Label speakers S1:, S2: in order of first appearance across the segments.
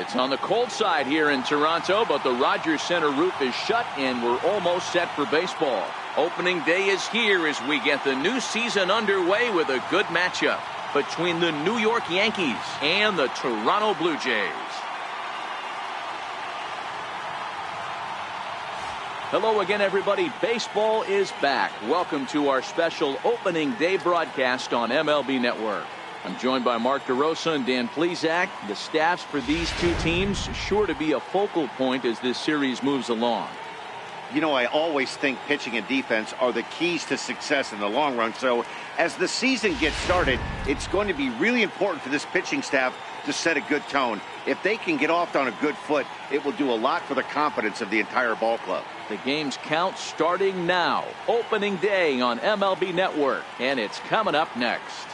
S1: It's on the cold side here in Toronto, but the Rogers Center roof is shut and we're almost set for baseball. Opening day is here as we get the new season underway with a good matchup between the New York Yankees and the Toronto Blue Jays. Hello again, everybody. Baseball is back. Welcome to our special opening day broadcast on MLB Network. I'm joined by Mark DeRosa and Dan Plesac. The staffs for these two teams sure to be a focal point as this series moves along.
S2: You know, I always think pitching and defense are the keys to success in the long run. So as the season gets started, it's going to be really important for this pitching staff to set a good tone. If they can get off on a good foot, it will do a lot for the confidence of the entire ball club.
S1: The game's count starting now. Opening day on MLB Network, and it's coming up next.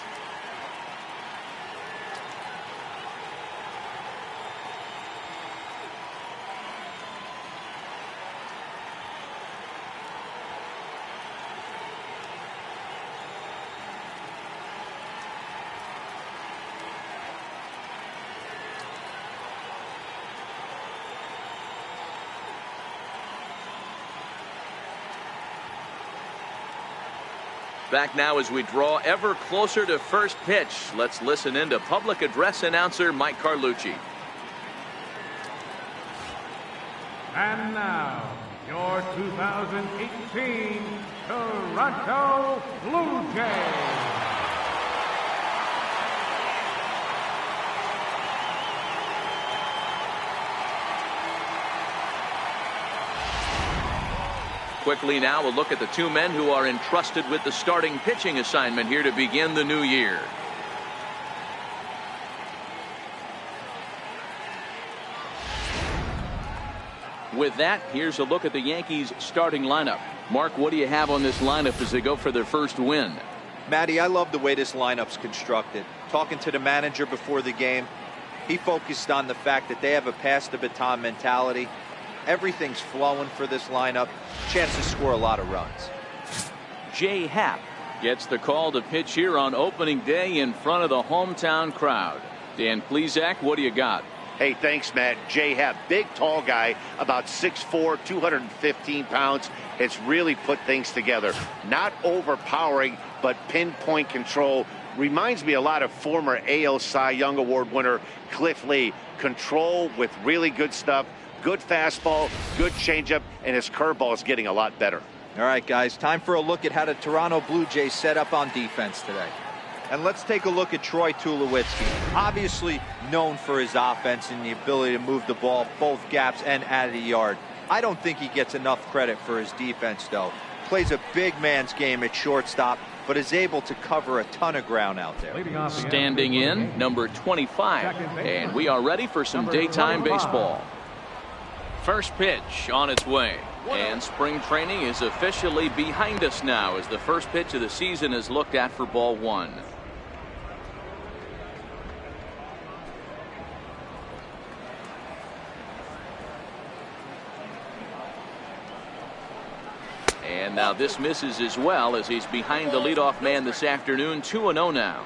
S1: Back now as we draw ever closer to first pitch. Let's listen in to public address announcer Mike Carlucci.
S3: And now, your 2018 Toronto Blue Jays.
S1: Quickly now, a look at the two men who are entrusted with the starting pitching assignment here to begin the new year. With that, here's a look at the Yankees starting lineup. Mark, what do you have on this lineup as they go for their first win?
S4: Matty, I love the way this lineup's constructed. Talking to the manager before the game, he focused on the fact that they have a pass the baton mentality. Everything's flowing for this lineup. Chance to score a lot of runs.
S1: Jay Happ gets the call to pitch here on opening day in front of the hometown crowd. Dan Plesac, what do you got?
S2: Hey, thanks, Matt. Jay Happ, big, tall guy, about 6'4", 215 pounds. Has really put things together. Not overpowering, but pinpoint control. Reminds me a lot of former AL Cy Young Award winner Cliff Lee. Control with really good stuff. Good fastball, good changeup, and his curveball is getting a lot better.
S4: All right, guys, time for a look at how the Toronto Blue Jays set up on defense today. And let's take a look at Troy Tulowitzki. Obviously known for his offense and the ability to move the ball both gaps and out of the yard. I don't think he gets enough credit for his defense, though. Plays a big man's game at shortstop, but is able to cover a ton of ground out there.
S1: Standing in, number 25. And we are ready for some daytime baseball. First pitch on its way, and spring training is officially behind us now as the first pitch of the season is looked at for ball one. And now this misses as well as he's behind the leadoff man this afternoon. 2-0 now.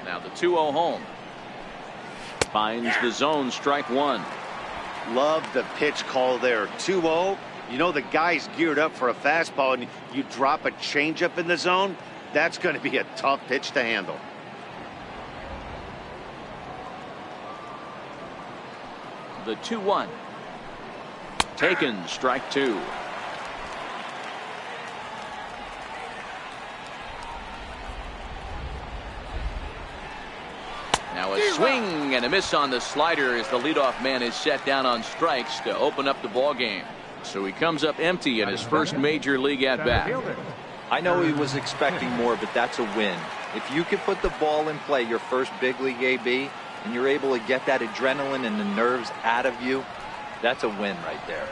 S1: Now the 2-0 home. Finds the zone, strike one.
S2: Love the pitch call there. 2-0. You know the guy's geared up for a fastball and you drop a changeup in the zone. That's going to be a tough pitch to handle.
S1: The 2-1. Taken, strike two. Now a swing and a miss on the slider as the leadoff man is set down on strikes to open up the ball game. So he comes up empty in his first major league at bat.
S4: I know he was expecting more, but that's a win. If you can put the ball in play your first big league AB and you're able to get that adrenaline and the nerves out of you, that's a win right there.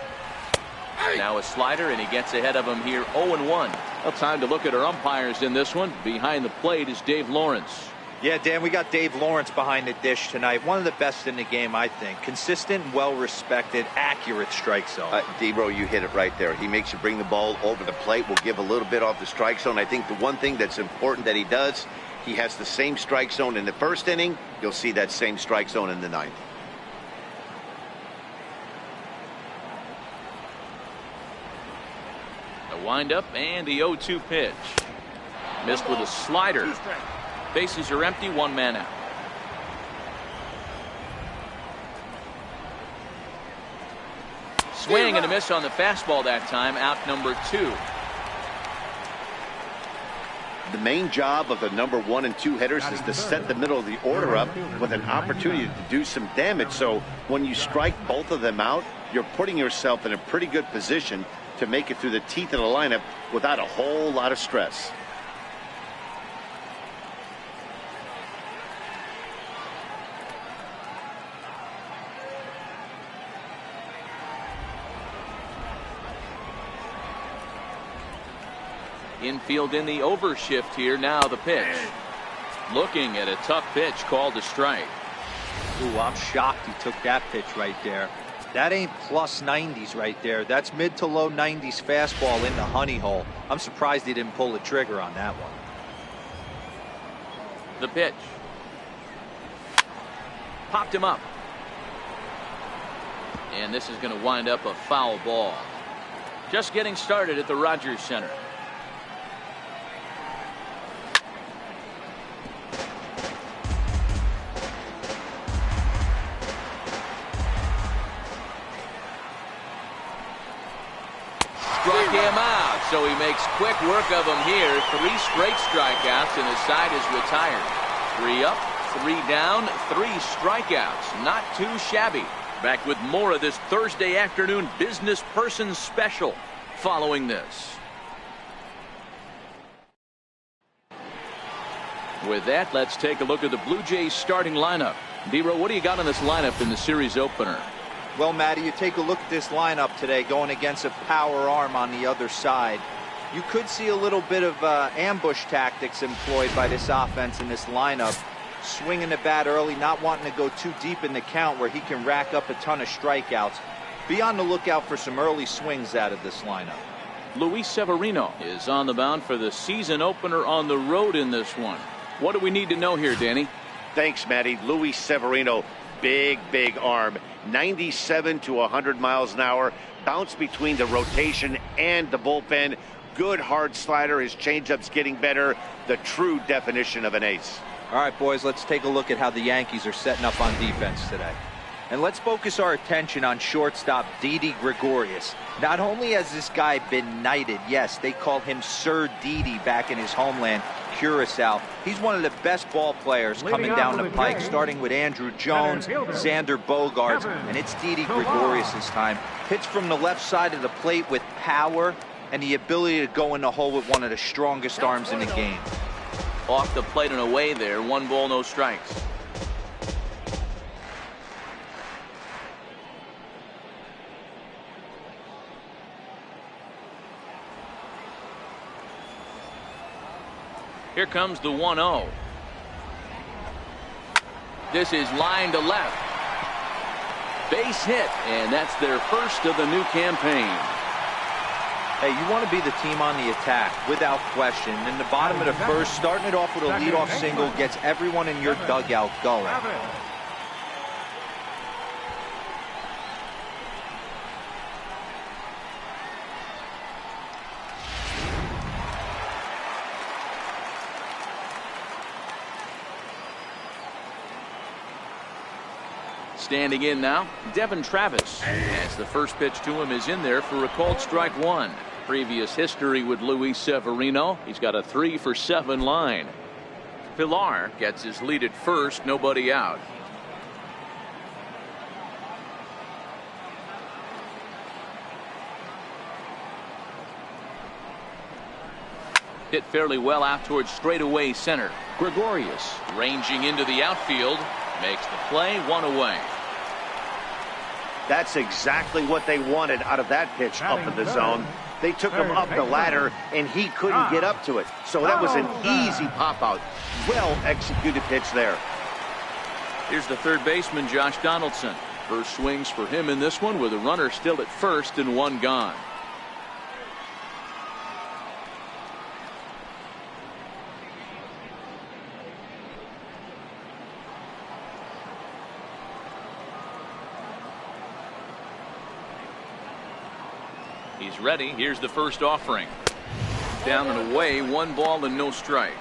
S1: Now a slider, and he gets ahead of him here 0-1. Well, time to look at our umpires in this one. Behind the plate is Dave Lawrence.
S4: Yeah, Dan, we got Dave Lawrence behind the dish tonight. One of the best in the game, I think. Consistent, well-respected, accurate strike zone.
S2: D-Bro, you hit it right there. He makes you bring the ball over the plate. We'll give a little bit off the strike zone. I think the one thing that's important that he does, he has the same strike zone in the first inning. You'll see that same strike zone in the ninth.
S1: The windup and the 0-2 pitch. Missed with a slider. Bases are empty, one man out. Swing and a miss on the fastball that time, out number 2.
S2: The main job of the number 1 and 2 hitters is to set the middle of the order up with an opportunity to do some damage. So when you strike both of them out, you're putting yourself in a pretty good position to make it through the teeth of the lineup without a whole lot of stress.
S1: Infield in the overshift here. Now the pitch. Looking at a tough pitch called a strike.
S4: Ooh, I'm shocked he took that pitch right there. That ain't plus 90s right there. That's mid to low 90s fastball in the honey hole. I'm surprised he didn't pull the trigger on that one.
S1: The pitch. Popped him up. And this is going to wind up a foul ball. Just getting started at the Rogers Center. Struck him out, so he makes quick work of him here. 3 straight strikeouts, and the side is retired. 3 up, 3 down, 3 strikeouts. Not too shabby. Back with more of this Thursday afternoon business person special following this. With that, let's take a look at the Blue Jays starting lineup. D-Ro, what do you got on this lineup in the series opener?
S4: Well, Matty, you take a look at this lineup today going against a power arm on the other side. You could see a little bit of ambush tactics employed by this offense in this lineup. Swinging the bat early, not wanting to go too deep in the count where he can rack up a ton of strikeouts. Be on the lookout for some early swings out of this lineup.
S1: Luis Severino is on the mound for the season opener on the road in this one. What do we need to know here, Danny?
S2: Thanks, Matty. Luis Severino, big arm. 97 to 100 miles an hour. Bounce between the rotation and the bullpen. Good hard slider. His changeup's getting better. The true definition of an ace.
S4: All right, boys, let's take a look at how the Yankees are setting up on defense today. And let's focus our attention on shortstop Didi Gregorius. Not only has this guy been knighted, yes, they called him Sir Didi back in his homeland, Curacao. He's one of the best ball players coming down the pike, starting with Andruw Jones, Xander Bogaerts, and it's Didi Gregorius' time. Pitch from the left side of the plate with power and the ability to go in the hole with one of the strongest arms in the game.
S1: Off the plate and away there. 1 ball, no strikes. Here comes the 1-0. This is line to left. Base hit, and that's their first of the new campaign.
S4: Hey, you want to be the team on the attack, without question. In the bottom of the first, starting it off with a leadoff single gets everyone in your dugout going.
S1: Standing in now, Devin Travis, as the first pitch to him is in there for a called strike 1. Previous history with Luis Severino. He's got a 3-for-7 line. Pilar gets his lead at first, nobody out. Hit fairly well out towards straightaway center. Gregorius ranging into the outfield makes the play, 1 away.
S2: That's exactly what they wanted out of that pitch up in the zone. They took him up the ladder, and he couldn't get up to it. So that was an easy pop-out. Well-executed pitch there.
S1: Here's the third baseman, Josh Donaldson. First swings for him in this one with a runner still at first and one gone. He's ready. Here's the first offering. Down and away, 1 ball and no strikes.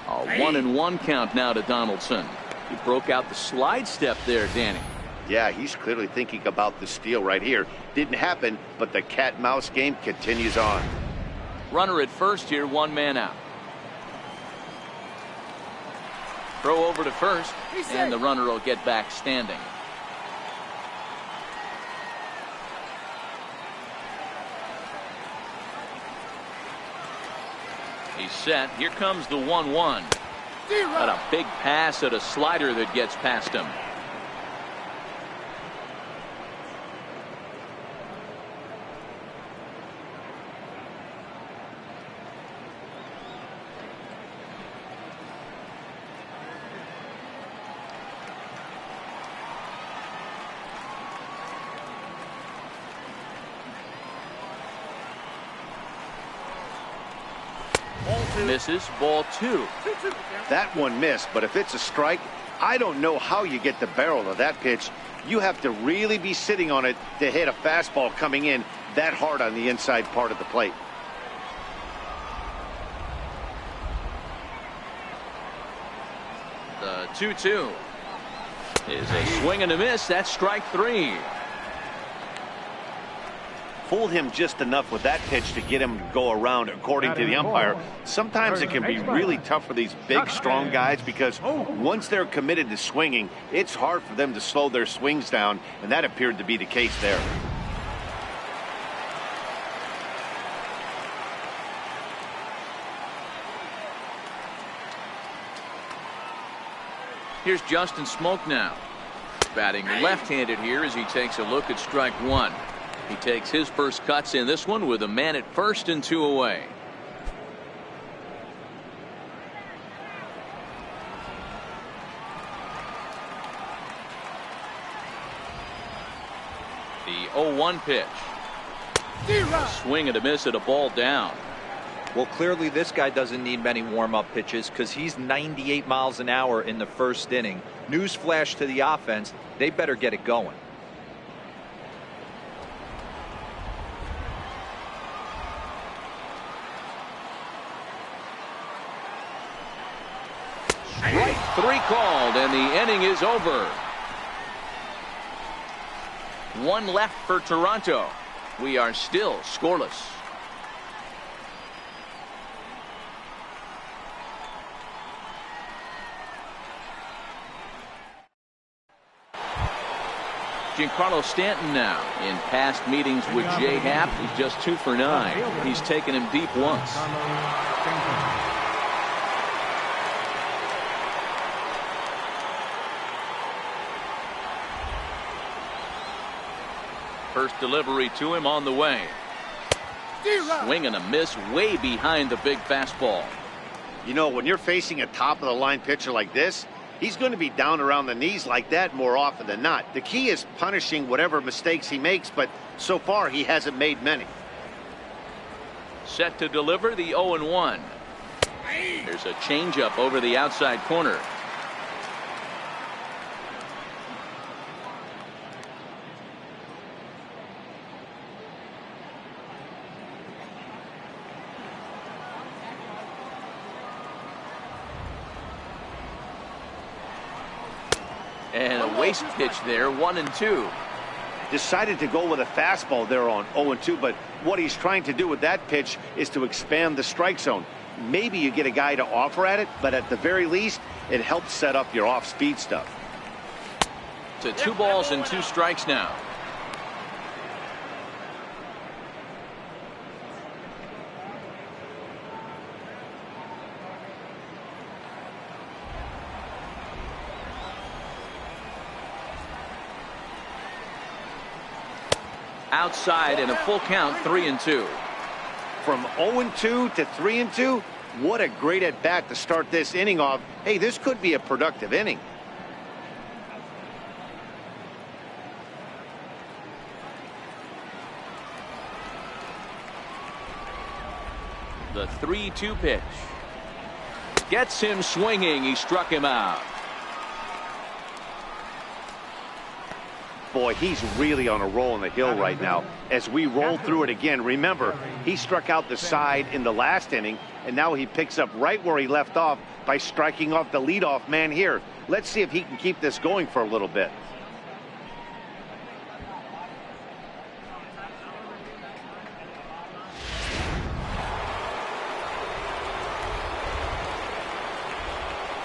S1: A 1-1 count now to Donaldson. He broke out the slide step there, Danny.
S2: Yeah, he's clearly thinking about the steal right here. Didn't happen, but the cat-mouse game continues on.
S1: Runner at first here, 1 man out. Throw over to first, and the runner will get back standing. He's set. Here comes the 1-1. Got a big pass at a slider that gets past him. Misses, ball 2.
S2: That one missed, but if it's a strike, I don't know how you get the barrel of that pitch. You have to really be sitting on it to hit a fastball coming in that hard on the inside part of the plate.
S1: The 2-2 is a swing and a miss. That's strike 3.
S2: Fooled him just enough with that pitch to get him to go around, according to the umpire. Sometimes it can be really tough for these big, strong guys because once they're committed to swinging, it's hard for them to slow their swings down, and that appeared to be the case there.
S1: Here's Justin Smoak now. Batting left-handed here as he takes a look at strike 1. He takes his first cuts in this one with a man at first and 2 away. The 0-1 pitch. A swing and a miss at a ball down.
S4: Well, clearly this guy doesn't need many warm-up pitches because he's 98 miles an hour in the first inning. Newsflash to the offense, they better get it going.
S1: Strike 3 called, and the inning is over. 1 left for Toronto. We are still scoreless. Giancarlo Stanton now. In past meetings with Jay Happ, he's just 2 for 9. He's taken him deep once. First delivery to him on the way. Swing and a miss way behind the big fastball.
S2: You know, when you're facing a top-of-the-line pitcher like this, he's going to be down around the knees like that more often than not. The key is punishing whatever mistakes he makes, but so far he hasn't made many.
S1: Set to deliver the 0-1. There's a changeup over the outside corner. And a waste pitch there, 1-2.
S2: Decided to go with a fastball there on 0-2, but what he's trying to do with that pitch is to expand the strike zone. Maybe you get a guy to offer at it, but at the very least, it helps set up your off-speed stuff.
S1: to 2 balls and 2 strikes now. Outside and a full count, 3-2.
S2: From 0-2 to 3-2, what a great at bat to start this inning off. Hey, this could be a productive inning.
S1: The 3-2 pitch. Gets him swinging. He struck him out.
S2: Boy, he's really on a roll in the hill right now. As we roll through it again, remember, he struck out the side in the last inning, and now he picks up right where he left off by striking off the leadoff man here. Let's see if he can keep this going for a little bit.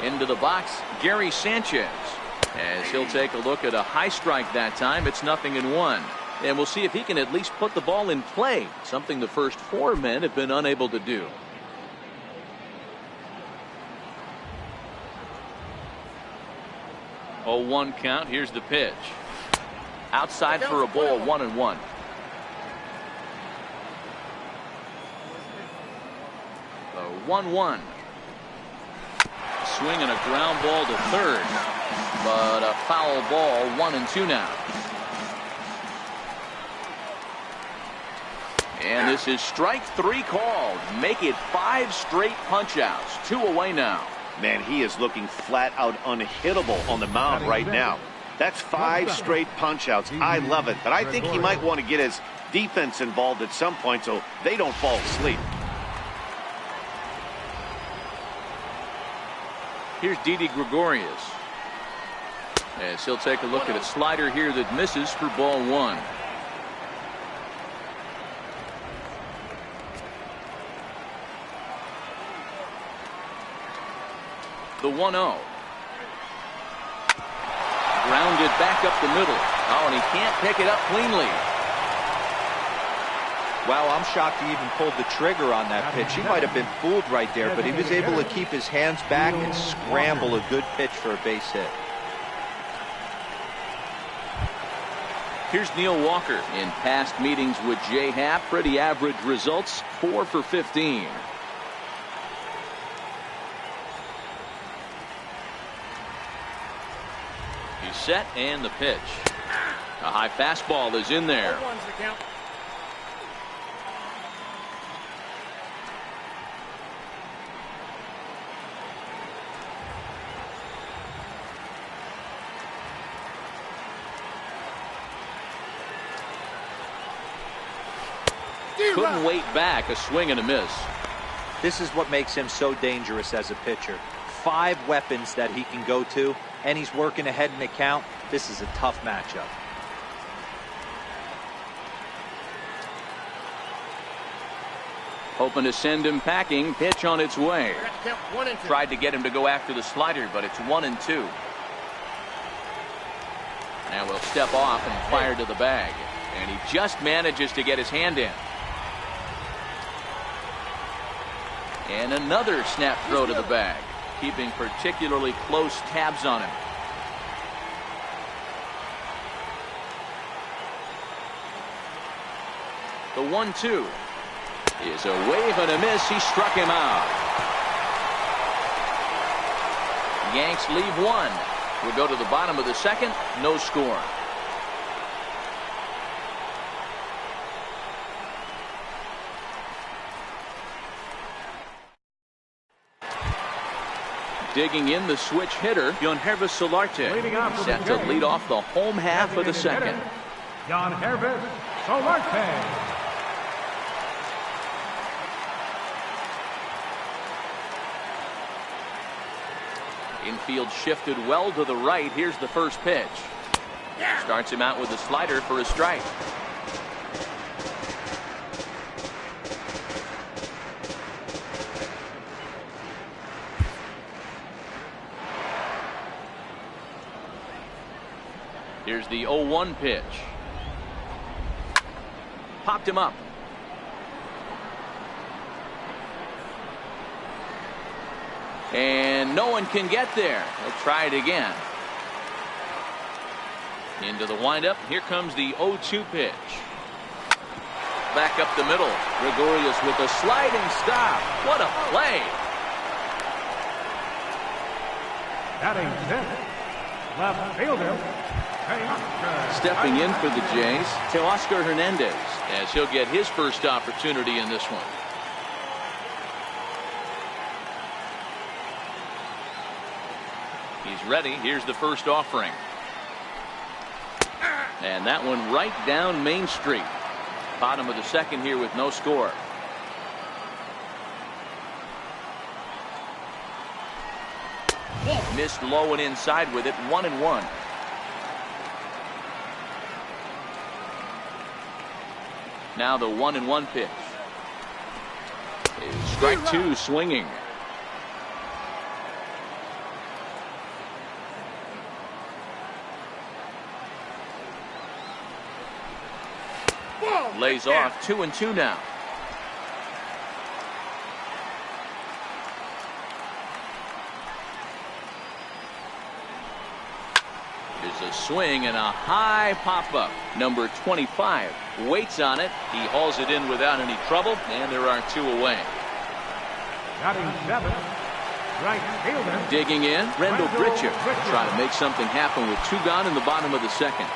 S1: Into the box, Gary Sanchez. As he'll take a look at a high strike that time. It's 0-1. And we'll see if he can at least put the ball in play, something the first 4 men have been unable to do. Oh, 1 count. Here's the pitch. Outside for a ball, 1-1. The 1-1. Swing and a ground ball to third. But a foul ball, 1-2 now. And this is strike 3 called. Make it 5 straight punch-outs. 2 away now.
S2: Man, he is looking flat out unhittable on the mound right now. That's 5 straight punch-outs. I love it, but I think he might want to get his defense involved at some point so they don't fall asleep.
S1: Here's Didi Gregorius. As he'll take a look at a slider here that misses for ball 1. The 1-0. Grounded back up the middle. Oh, and he can't pick it up cleanly.
S4: Well, I'm shocked he even pulled the trigger on that pitch. He might have been fooled right there, but he was able to keep his hands back and scramble a good pitch for a base hit.
S1: Here's Neil Walker. In past meetings with Jay Happ, pretty average results, 4 for 15. He's set and the pitch. A high fastball is in there. Couldn't wait back. A swing and a miss.
S4: This is what makes him so dangerous as a pitcher. 5 weapons that he can go to, and he's working ahead in the count. This is a tough matchup.
S1: Hoping to send him packing. Pitch on its way. Tried to get him to go after the slider, but it's 1-2. Now we'll step off and fire to the bag. And he just manages to get his hand in. And another snap throw to the bag, keeping particularly close tabs on him. The 1-2 is a wave and a miss. He struck him out. Yanks leave 1. We'll go to the bottom of the 2nd. No score. Digging in, the switch hitter, Yangervis Solarte, set to lead off the home half of the 2nd.
S3: Yangervis Solarte.
S1: Infield shifted well to the right. Here's the first pitch. Starts him out with a slider for a strike. Here's the 0-1 pitch. Popped him up. And no one can get there. He'll try it again. Into the windup. Here comes the 0-2 pitch. Back up the middle. Gregorius with a sliding stop. What a play.
S3: Batting 10th, left fielder, Teoscar.
S1: Stepping in for the Jays, Teoscar Hernandez, as he'll get his first opportunity in this one. He's ready. Here's the first offering. And that one right down Main Street. Bottom of the second here with no score. Missed low and inside with it. 1-1. Now the 1-1 pitch. Strike two swinging. Lays off. 2-2 now. There's a swing and a high pop-up. Number 25 waits on it. He hauls it in without any trouble, and there are two away.
S3: Batting 7th, right fielder.
S1: Digging in, Rendell Grichuk. Try to make something happen with two gone in the bottom of the second.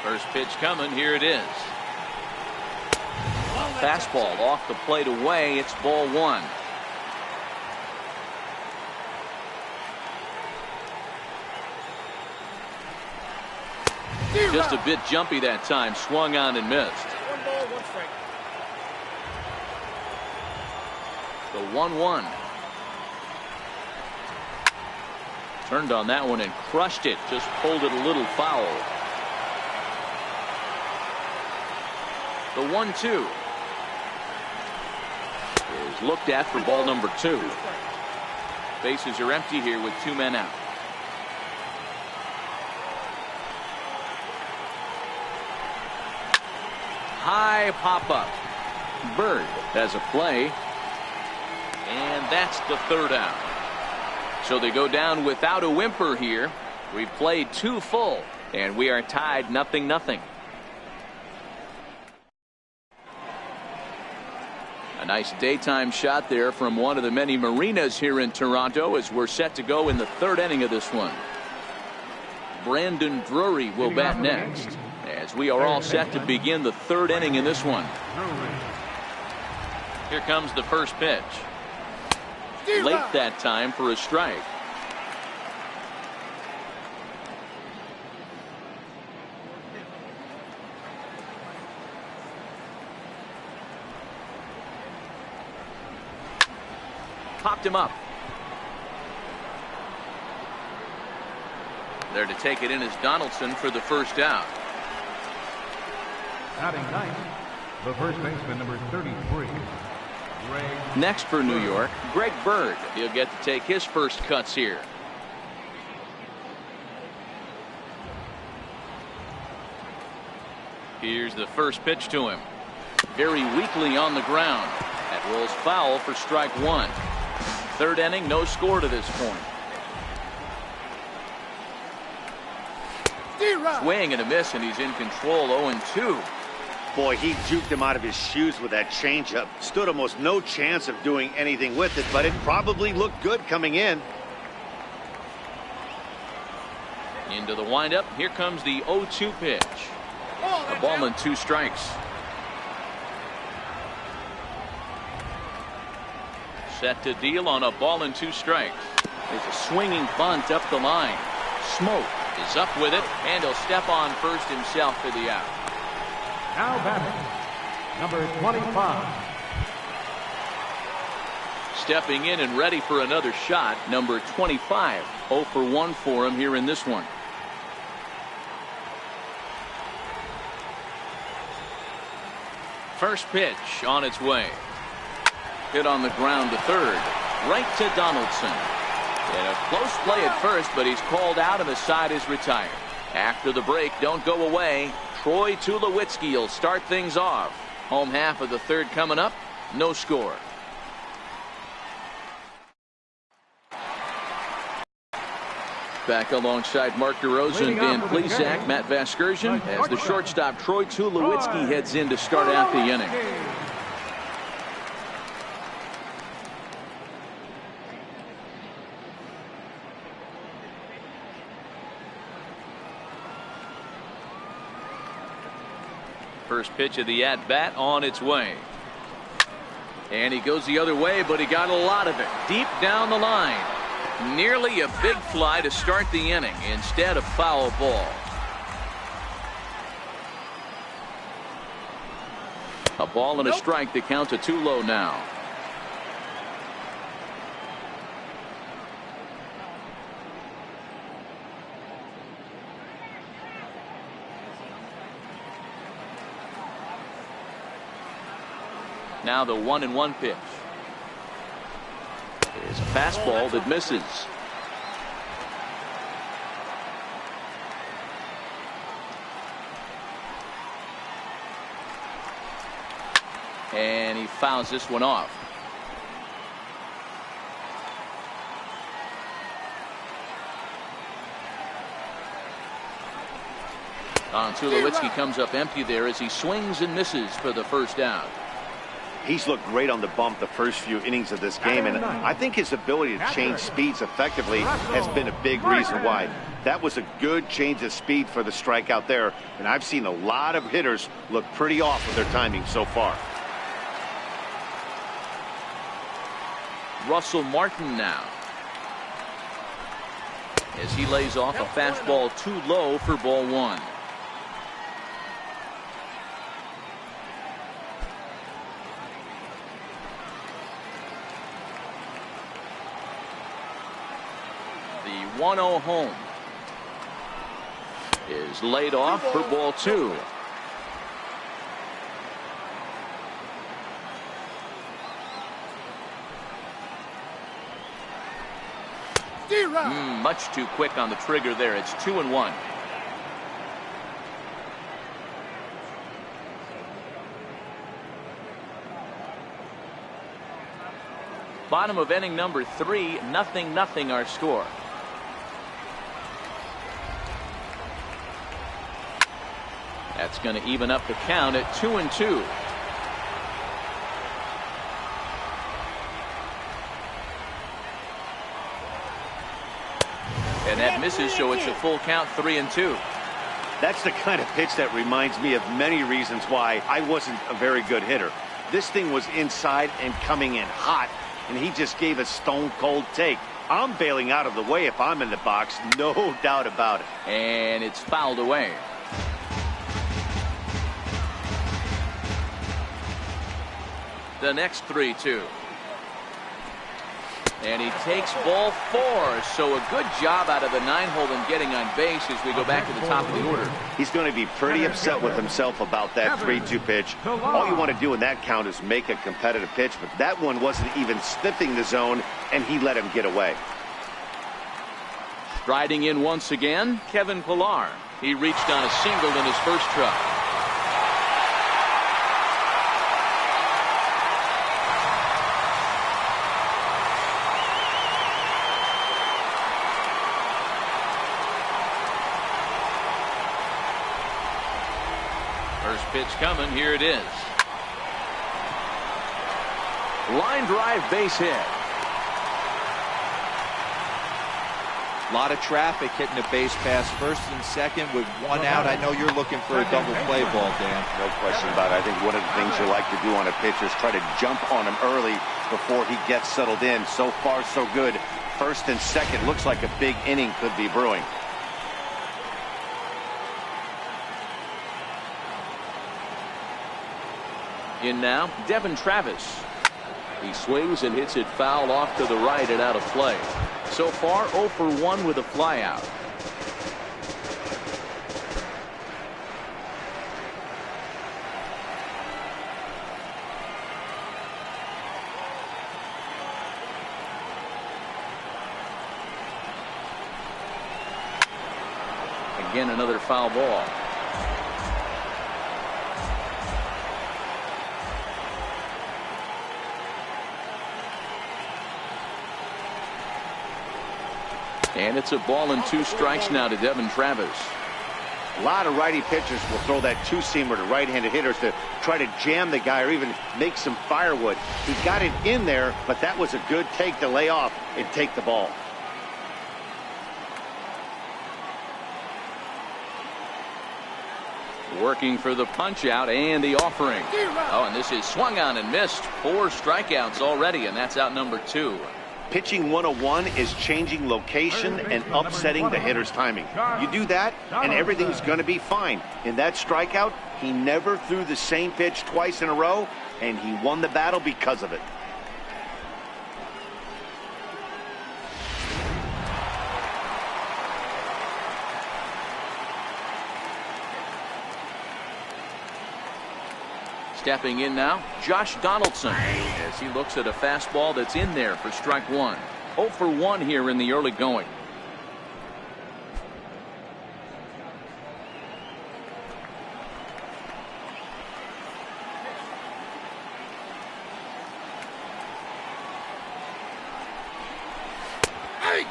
S1: First pitch coming. Here it is. Fastball off the plate away. It's ball one. Just a bit jumpy that time. Swung on and missed.
S5: 1 ball, 1 strike.
S1: The 1-1. Turned on that one and crushed it. Just pulled it a little foul. The 1-2 is looked at for ball number 2. Bases are empty here with 2 men out. High pop-up. Bird has a play. And that's the 3rd out. So they go down without a whimper here. We've played 2 full, and we are tied 0-0. A nice daytime shot there from one of the many marinas here in Toronto as we're set to go in the 3rd inning of this one. Brandon Drury will bat next as we are all set to begin the 3rd inning in this one. Here comes the first pitch. Late that time for a strike. Popped him up. There to take it in is Donaldson for the first out.
S3: Batting 9th, the first baseman, number 33, Greg.
S1: Next for New York, Greg Bird. He'll get to take his first cuts here. Here's the first pitch to him. Very weakly on the ground. That rolls foul for strike 1. 3rd inning, no score to this point. Swing and a miss, and he's in control. 0-2.
S2: Boy, he juked him out of his shoes with that changeup. Stood almost no chance of doing anything with it, but it probably looked good coming in.
S1: Into the windup. Here comes the 0-2 pitch. A ball and 2 strikes. Set to deal on a ball and 2 strikes. There's a swinging bunt up the line. Smoke is up with it, and he'll step on first himself for the out.
S3: Now batting, number 25.
S1: Stepping in and ready for another shot, number 25. 0 for 1 for him here in this one. First pitch on its way. Hit on the ground to 3rd. Right to Donaldson. And a close play at first, but he's called out and the side is retired. After the break, don't go away. Troy Tulowitzki will start things off. Home half of the third coming up. No score. Back alongside Mark DeRosa, Dan Plesac, Matt Vasgersian, as the shortstop Troy Tulowitzki heads in to start out the inning. First pitch of the at-bat on its way. And he goes the other way, but he got a lot of it deep down the line. Nearly a big fly to start the inning. Instead, a foul ball. A ball and a strike. The count to 2-0 now. Now the 1-1 pitch. It's a fastball that misses. And he fouls this one off. Tulowitzki comes up empty there as he swings and misses for the first out.
S2: He's looked great on the bump the first few innings of this game, and I think his ability to change speeds effectively has been a big reason why. That was a good change of speed for the strikeout there, and I've seen a lot of hitters look pretty off with their timing so far.
S1: Russell Martin now, as he lays off a fastball too low for ball one. The 1-0 home is laid off for ball two. Much too quick on the trigger there. It's 2-1. Bottom of inning number 3, 0-0 our score. That's going to even up the count at 2-2. And that misses, so it's a full count, 3-2.
S2: That's the kind of pitch that reminds me of many reasons why I wasn't a very good hitter. This thing was inside and coming in hot, and he just gave a stone-cold take. I'm bailing out of the way if I'm in the box, no doubt about it.
S1: And it's fouled away. The next 3-2. And he takes ball 4. So a good job out of the 9-hole in getting on base as we go back to the top of the order.
S2: He's going to be pretty upset with himself about that 3-2 pitch. All you want to do in that count is make a competitive pitch, but that one wasn't even sniffing the zone, and he let him get away.
S1: Striding in once again, Kevin Pillar. He reached on a single in his first try. First pitch coming. Here it is. Line drive, base hit.
S4: A lot of traffic hitting the base pass first and second with one out. I know you're looking for a double play ball, Dan.
S2: No question about it. I think one of the things you like to do on a pitcher is try to jump on him early before he gets settled in. So far, so good. First and second looks like a big inning could be brewing.
S1: In now, Devin Travis. He swings and hits it foul off to the right and out of play. So far, 0 for 1 with a flyout. again, another foul ball. And it's a ball and 2 strikes now to Devin Travis.
S2: A lot of righty pitchers will throw that two-seamer to right-handed hitters to try to jam the guy or even make some firewood. He got it in there, but that was a good take to lay off and take the ball.
S1: Working for the punch out and the offering. Oh, and this is swung on and missed. 4 strikeouts already, and that's out number 2.
S2: Pitching 101 is changing location and upsetting the hitter's timing. You do that, and everything's going to be fine. In that strikeout, he never threw the same pitch twice in a row, and he won the battle because of it.
S1: Stepping in now, Josh Donaldson, as he looks at a fastball that's in there for strike 1. 0 for 1 here in the early going.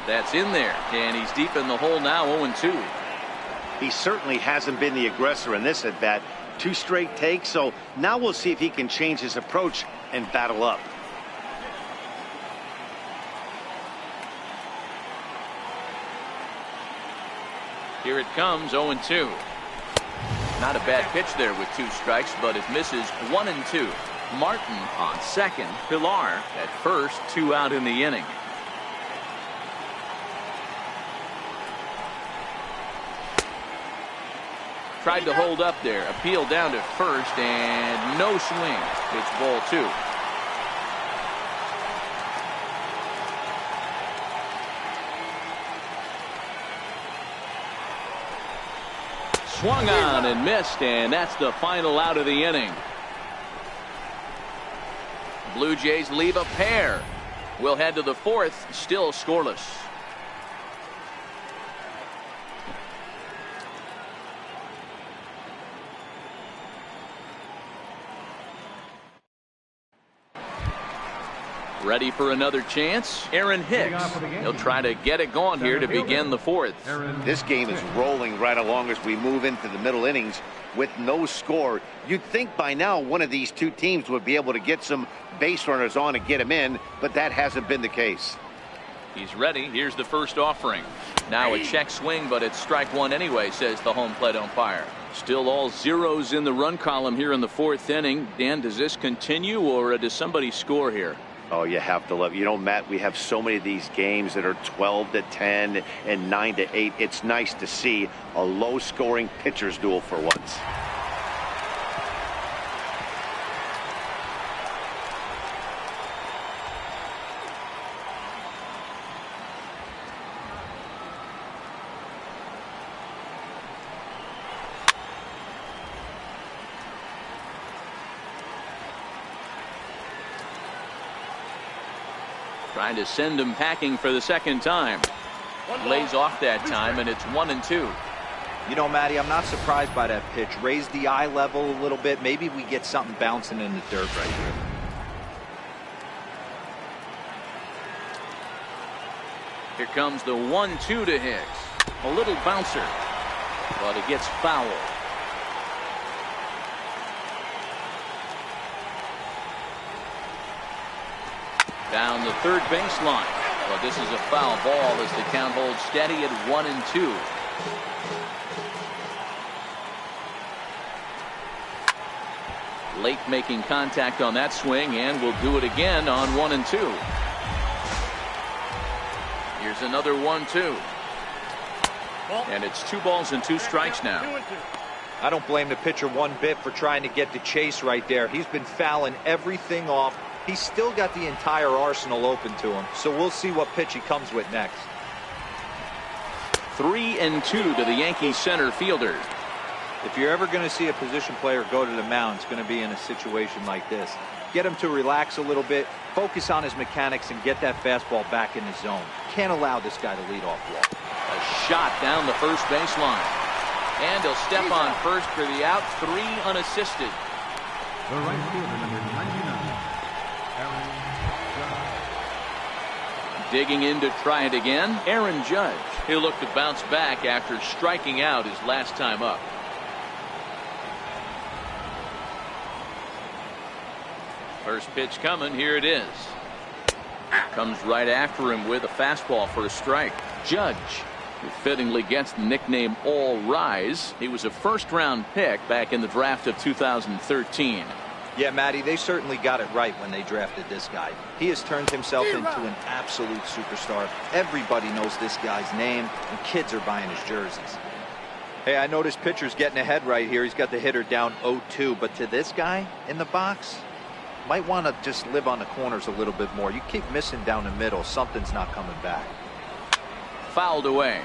S1: That's in there, and he's deep in the hole now, 0-2.
S2: He certainly hasn't been the aggressor in this at-bat. 2 straight takes, so now we'll see if he can change his approach and battle up.
S1: Here it comes, 0-2. Not a bad pitch there with 2 strikes, but it misses 1-2. Martin on second, Pilar at first, 2 out in the inning. Tried to hold up there, appeal down to first, and no swing. It's ball 2. Swung on and missed, and that's the final out of the inning. Blue Jays leave a pair. We'll head to the 4th, still scoreless. Ready for another chance, Aaron Hicks. He'll try to get it going here to begin the 4th.
S2: This game is rolling right along as we move into the middle innings with no score. You'd think by now one of these 2 teams would be able to get some base runners on and get him in, but that hasn't been the case.
S1: He's ready. Here's the first offering. Now a check swing, but it's strike 1 anyway, says the home plate umpire. Still all zeros in the run column here in the 4th inning. Dan, does this continue, or does somebody score here?
S2: Oh, you have to love it. You know, Matt, we have so many of these games that are 12-10 and 9-8. It's nice to see a low-scoring pitcher's duel for once.
S1: Trying to send him packing for the second time. Lays off that time, and it's 1-2.
S4: You know, Matty, I'm not surprised by that pitch. Raise the eye level a little bit. Maybe we get something bouncing in the dirt right here.
S1: Here comes the 1-2 to Hicks. A little bouncer, but it gets foul. Down the third baseline. But this is a foul ball as the count holds steady at 1-2. Late making contact on that swing, and will do it again on 1-2. Here's another 1-2. And it's 2 balls and 2 strikes now.
S4: I don't blame the pitcher one bit for trying to get the chase right there. He's been fouling everything off. He's still got the entire arsenal open to him, so we'll see what pitch he comes with next.
S1: 3-2 to the Yankees center fielder.
S4: If you're ever going to see a position player go to the mound, it's going to be in a situation like this. Get him to relax a little bit, focus on his mechanics, and get that fastball back in the zone. Can't allow this guy to lead off walk.
S1: A shot down the first baseline. And he'll step on first for the out, 3 unassisted.
S3: The right fielder, number 99, Aaron Judge.
S1: Digging in to try it again, Aaron Judge. He'll look to bounce back after striking out his last time up. First pitch coming, here it is. Comes right after him with a fastball for a strike. Judge, who fittingly gets the nickname All Rise. He was a first-round pick back in the draft of 2013.
S4: Yeah, Matty, they certainly got it right when they drafted this guy. He has turned himself into an absolute superstar. Everybody knows this guy's name, and kids are buying his jerseys. Hey, I noticed pitcher's getting ahead right here. He's got the hitter down 0-2, but to this guy in the box, might want to just live on the corners a little bit more. You keep missing down the middle, something's not coming back.
S1: Fouled away.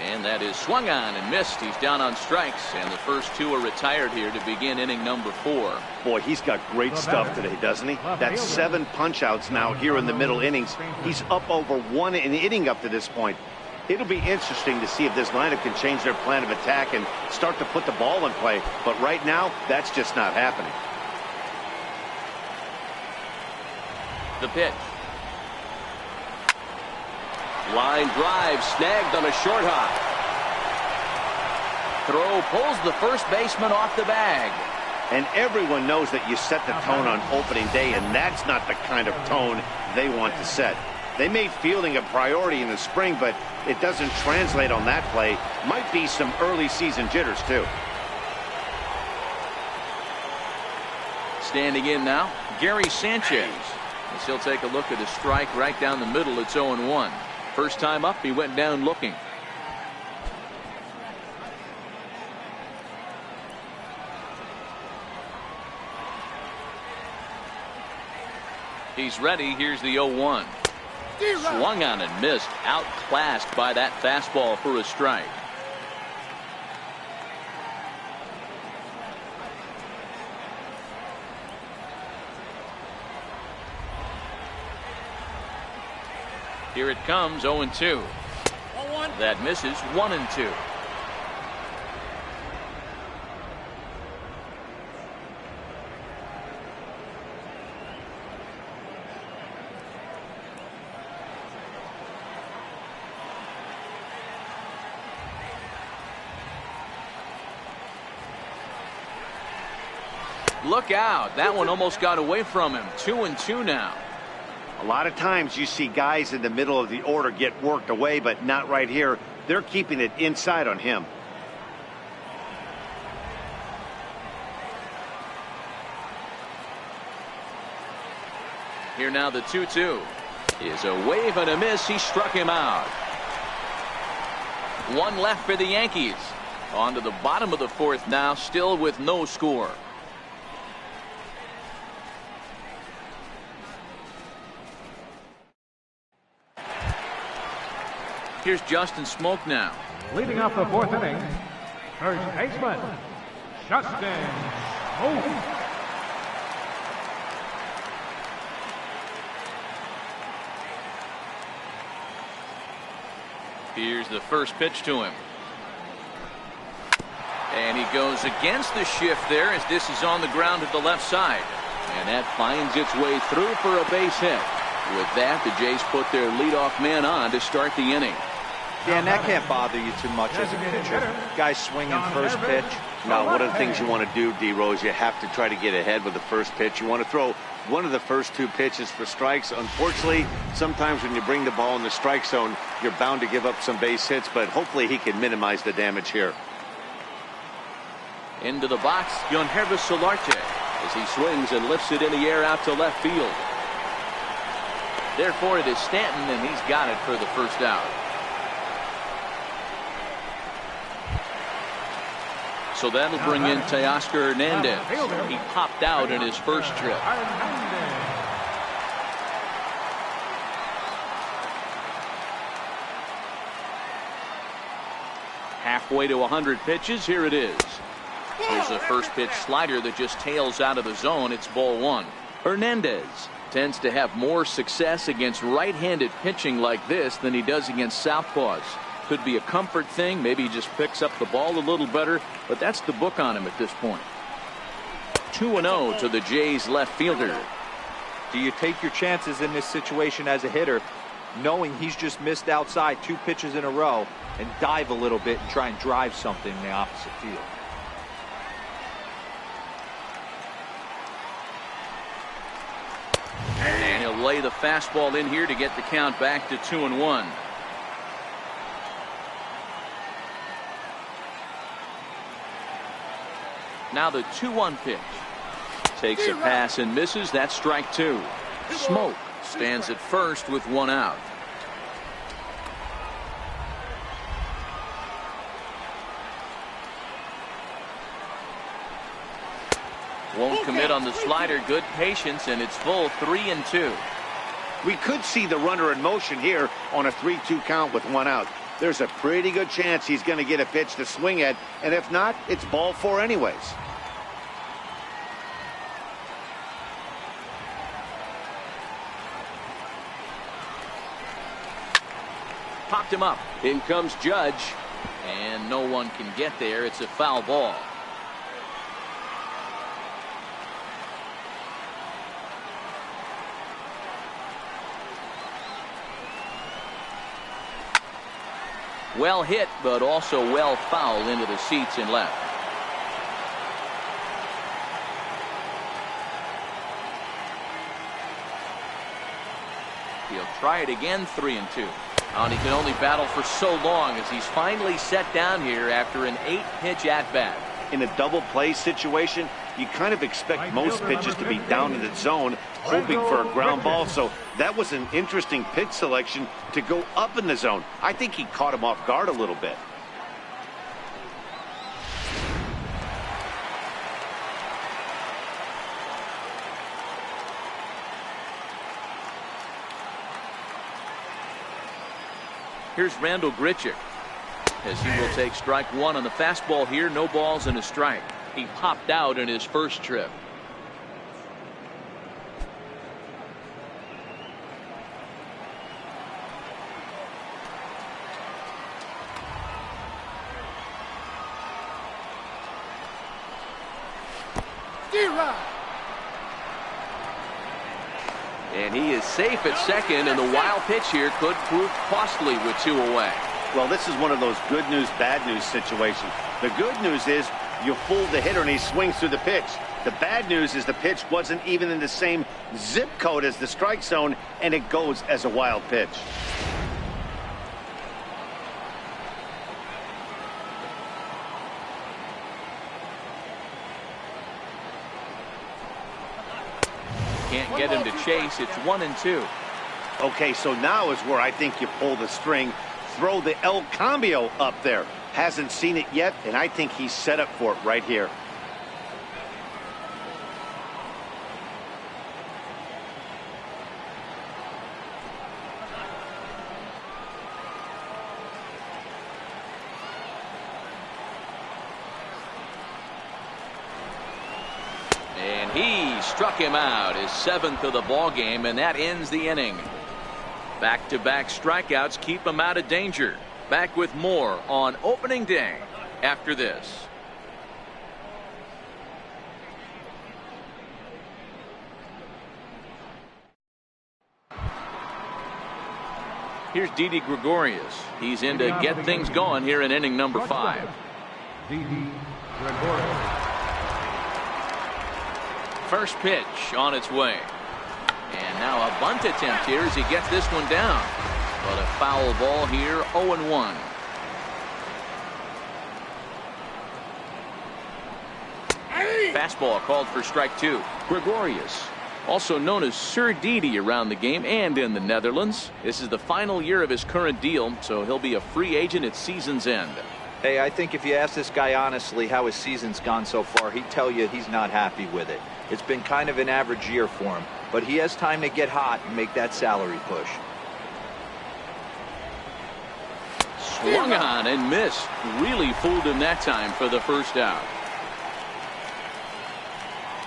S1: And that is swung on and missed. He's down on strikes, and the first 2 are retired here to begin inning number 4.
S2: Boy, he's got great stuff today, doesn't he? That's 7 punch-outs now here in the middle innings. He's up over 1 an inning up to this point. It'll be interesting to see if this lineup can change their plan of attack and start to put the ball in play. But right now, that's just not happening.
S1: The pitch. Line drive snagged on a short hop. Throw pulls the first baseman off the bag.
S2: And everyone knows that you set the tone on opening day, and that's not the kind of tone they want to set. They made fielding a priority in the spring, but it doesn't translate on that play. Might be some early season jitters, too.
S1: Standing in now, Gary Sanchez. As he'll take a look at a strike right down the middle. It's 0-1. First time up, he went down looking. He's ready. Here's the 0-1. Swung on and missed. Outclassed by that fastball for a strike. Here it comes, 0-2. That misses, 1-2. Look out. That one almost got away from him. 2-2 now.
S2: A lot of times you see guys in the middle of the order get worked away, but not right here. They're keeping it inside on him.
S1: Here now the 2-2 is a wave and a miss. He struck him out. 1 left for the Yankees. On to the bottom of the 4th now, still with no score. Here's Justin Smoke now.
S3: Leading off the 4th inning, first baseman, Justin Smoke.
S1: Here's the first pitch to him. And he goes against the shift there as this is on the ground at the left side. And that finds its way through for a base hit. With that, the Jays put their leadoff man on to start the inning.
S4: Yeah, and that can't bother you too much as a pitcher. Guys swinging first pitch.
S2: Now, one of the things you want to do, D-Rose, you have to try to get ahead with the first pitch. You want to throw one of the first 2 pitches for strikes. Unfortunately, sometimes when you bring the ball in the strike zone, you're bound to give up some base hits, but hopefully he can minimize the damage here.
S1: Into the box, Yangervis Solarte as he swings and lifts it in the air out to left field. Therefore, it is Stanton, and he's got it for the first out. So that'll bring in Teoscar Hernandez. He popped out in his first trip. Halfway to 100 pitches. Here it is. Here's the first pitch slider that just tails out of the zone. It's ball 1. Hernandez tends to have more success against right-handed pitching like this than he does against southpaws. Could be a comfort thing. Maybe he just picks up the ball a little better, but that's the book on him at this point. 2-0 to the Jays left fielder.
S4: Do you take your chances in this situation as a hitter, knowing he's just missed outside 2 pitches in a row, and dive a little bit and try and drive something in the opposite field?
S1: And he'll lay the fastball in here to get the count back to 2-1. Now the 2-1 pitch. Takes a pass and misses. That's strike 2. Smoke stands at first with 1 out. Won't commit on the slider. Good patience, and it's full 3-2.
S2: We could see the runner in motion here on a 3-2 count with 1 out. There's a pretty good chance he's going to get a pitch to swing at, and if not, it's ball 4 anyways.
S1: Popped him up. In comes Judge, and no one can get there. It's a foul ball. Well hit, but also well fouled into the seats in left. He'll try it again, 3-2. And he can only battle for so long as he's finally set down here after an 8-pitch at-bat.
S2: In a double play situation, you kind of expect most pitches to be down in the zone, hoping for a ground ball. So that was an interesting pitch selection to go up in the zone. I think he caught him off guard a little bit.
S1: Here's Randal Grichuk as he will take strike 1 on the fastball here. No balls and a strike. He popped out in his first trip. And he is safe at second, and the wild pitch here could prove costly with 2 away.
S2: Well, this is one of those good news, bad news situations. The good news is you fooled the hitter and he swings through the pitch. The bad news is the pitch wasn't even in the same zip code as the strike zone, and it goes as a wild pitch.
S1: Can't get him to chase. It's 1-2.
S2: Okay, so now is where I think you pull the string. Throw the El Cambio up there. Hasn't seen it yet, and I think he's set up for it right here.
S1: And he struck him out, his 7th of the ball game, and that ends the inning. Back-to-back strikeouts keep him out of danger. Back with more on opening day after this. Here's Didi Gregorius. He's in to get things going here in inning number 5.
S3: Didi Gregorius.
S1: First pitch on its way. And now a bunt attempt here as he gets this one down. But a foul ball here, 0-1. Fastball called for strike 2. Gregorius, also known as Sir Didi around the game and in the Netherlands. This is the final year of his current deal, so he'll be a free agent at season's end.
S4: Hey, I think if you ask this guy honestly how his season's gone so far, he'd tell you he's not happy with it. It's been kind of an average year for him, but he has time to get hot and make that salary push.
S1: Swung on and missed. Really fooled him that time for the first out.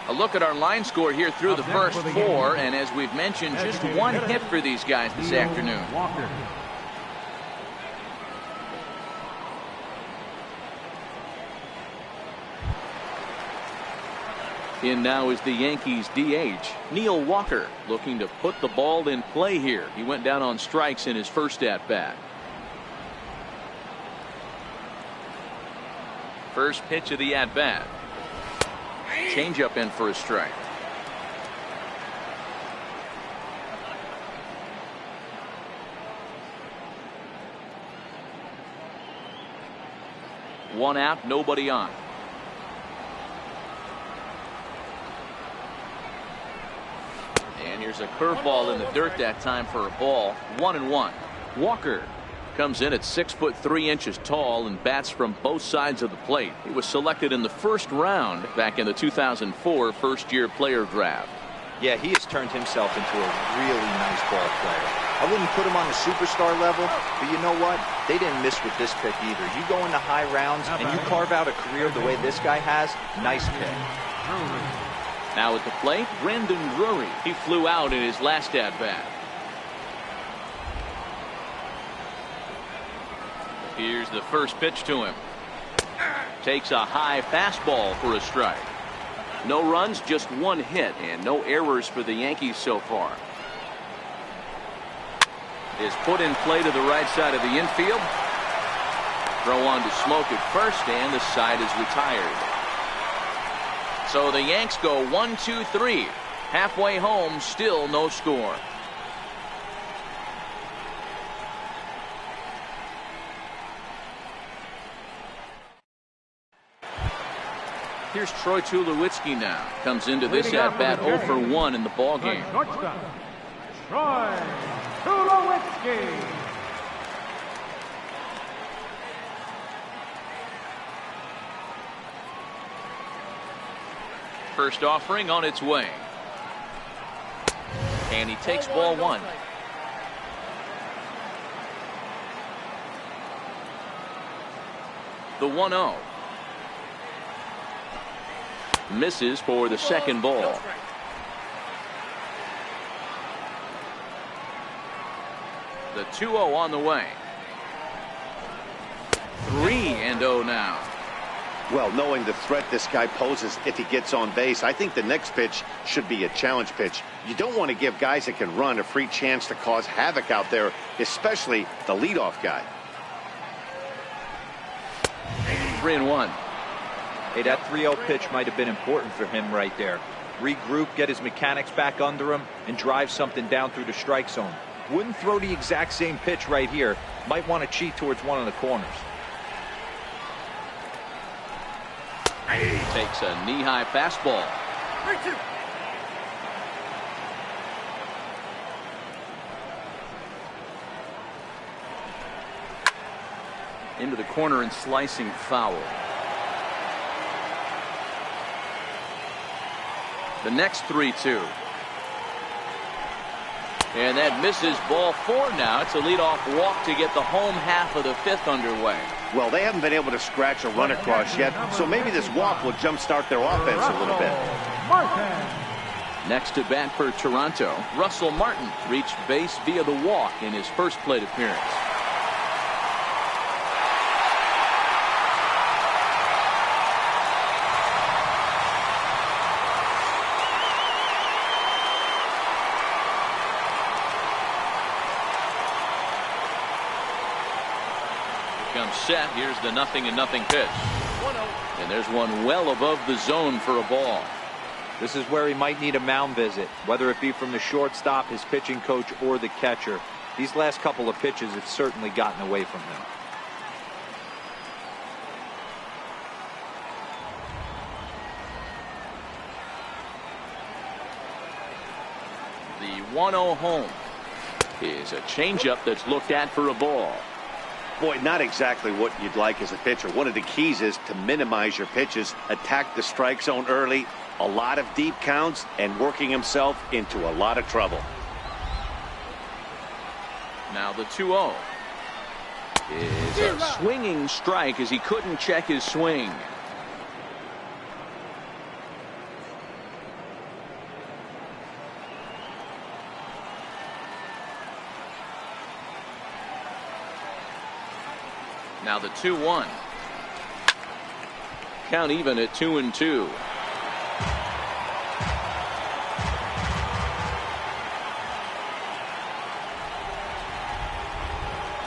S1: A look at our line score here through the first four, and as we've mentioned, just one hit for these guys this afternoon.
S3: Walker.
S1: In now is the Yankees DH, Neil Walker, looking to put the ball in play here. He went down on strikes in his first at-bat. First pitch of the at-bat. Changeup in for a strike. One out, nobody on. And here's a curveball in the dirt that time for a ball. 1-1. Walker comes in at 6'3" tall and bats from both sides of the plate. He was selected in the first round back in the 2004 first-year player draft.
S4: Yeah, he has turned himself into a really nice ball player. I wouldn't put him on the superstar level, but you know what? They didn't miss with this pick either. You go into high rounds and you carve out a career the way this guy has, nice pick.
S1: Now at the plate, Brandon Drury. He flew out in his last at-bat. Here's the first pitch to him. Takes a high fastball for a strike. No runs, just one hit, and no errors for the Yankees so far. Is put in play to the right side of the infield. Throw on to Smoke at first, and the side is retired. So the Yanks go 1-2-3. Halfway home, still no score. Here's Troy Tulowitzki now. Comes into this at-bat 0 for 1 in the ballgame.
S3: Troy Tulowitzki.
S1: First offering on its way. And he takes ball one. The 1-0. Misses for the second ball. The 2-0 on the way. 3-0 now.
S2: Well, knowing the threat this guy poses if he gets on base, I think the next pitch should be a challenge pitch. You don't want to give guys that can run a free chance to cause havoc out there, especially the leadoff guy.
S1: 3-1.
S4: Hey, that 3-0 pitch might have been important for him right there. Regroup, get his mechanics back under him, and drive something down through the strike zone. Wouldn't throw the exact same pitch right here. Might want to cheat towards one of the corners.
S1: Takes a knee-high fastball.
S3: 3-2.
S1: Into the corner and slicing foul. The next 3-2. And that misses ball 4 now. It's a leadoff walk to get the home half of the 5th underway.
S2: Well, they haven't been able to scratch a run across yet, so maybe this walk will jumpstart their offense a little bit.
S1: Next to bat for Toronto, Russell Martin reached base via the walk in his first plate appearance. Comes set. Here's the 0-0 pitch. And there's one well above the zone for a ball.
S4: This is where he might need a mound visit, whether it be from the shortstop, his pitching coach, or the catcher. These last couple of pitches have certainly gotten away from him.
S1: The 1-0 home is a changeup that's looked at for a ball.
S2: Boy, not exactly what you'd like as a pitcher. One of the keys is to minimize your pitches, attack the strike zone early, a lot of deep counts, and working himself into a lot of trouble.
S1: Now the 2-0 is a swinging strike as he couldn't check his swing. Now the 2-1. Count even at 2-2.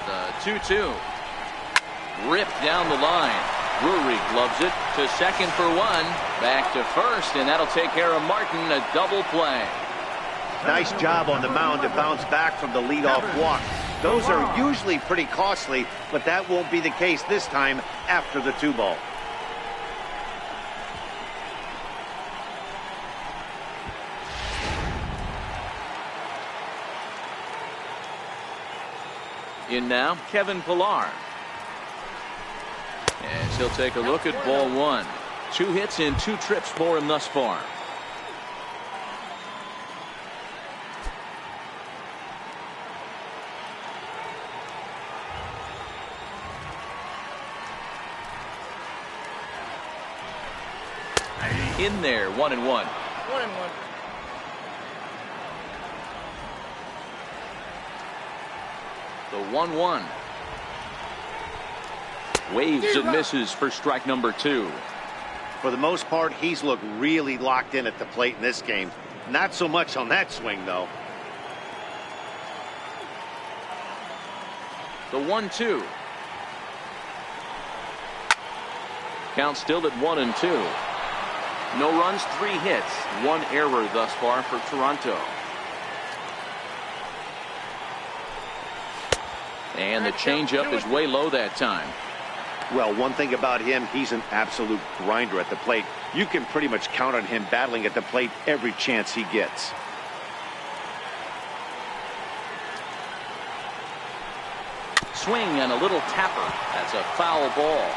S1: The 2-2. Ripped down the line. Drury gloves it to second for one. Back to first, and that'll take care of Martin. A double play.
S2: Nice job on the mound to bounce back from the leadoff walk. Those are usually pretty costly, but that won't be the case this time after the 2-ball.
S1: In now, Kevin Pillar. As he'll take a look at ball one. 2 hits in 2 trips for him thus far. In there, 1-1.
S5: 1-1.
S1: The 1-1. Waves and misses for strike number 2.
S2: For the most part, he's looked really locked in at the plate in this game. Not so much on that swing, though.
S1: The 1-2. Count still at 1-2. No runs, 3 hits, 1 error thus far for Toronto. And the changeup is way low that time.
S2: Well, one thing about him, he's an absolute grinder at the plate. You can pretty much count on him battling at the plate every chance he gets.
S1: Swing and a little tapper. That's a foul ball.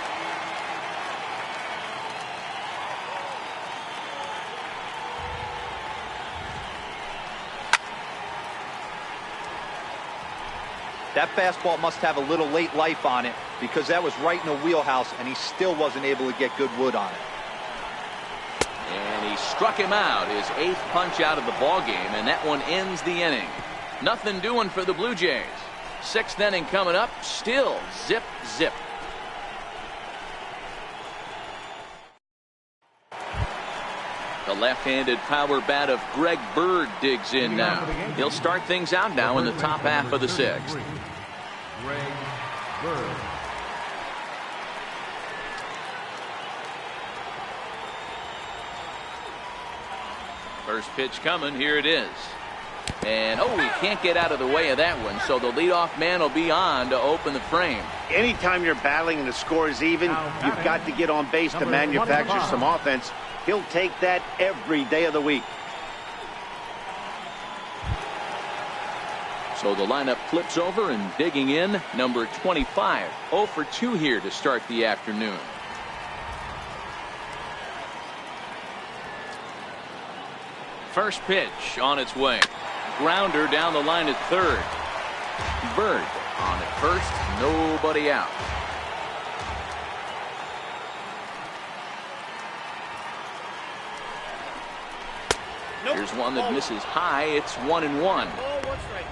S4: That fastball must have a little late life on it because that was right in the wheelhouse and he still wasn't able to get good wood on it.
S1: And he struck him out, his 8th punch out of the ball game, and that one ends the inning. Nothing doing for the Blue Jays. 6th inning coming up, still zip zip. The left-handed power bat of Greg Bird digs in now. He'll start things out now in the top half of the 6th.
S3: Greg Bird.
S1: First pitch coming. Here it is. And, oh, he can't get out of the way of that one, so the leadoff man will be on to open the frame.
S2: Anytime you're battling and the score is even, you've got to get on base to manufacture some offense. He'll take that every day of the week.
S1: So the lineup flips over and digging in, number 25. 0 for 2 here to start the afternoon. First pitch on its way. Grounder down the line at third. Bird on at first, nobody out. Here's one that misses high. It's 1-1.
S5: Oh, one strike.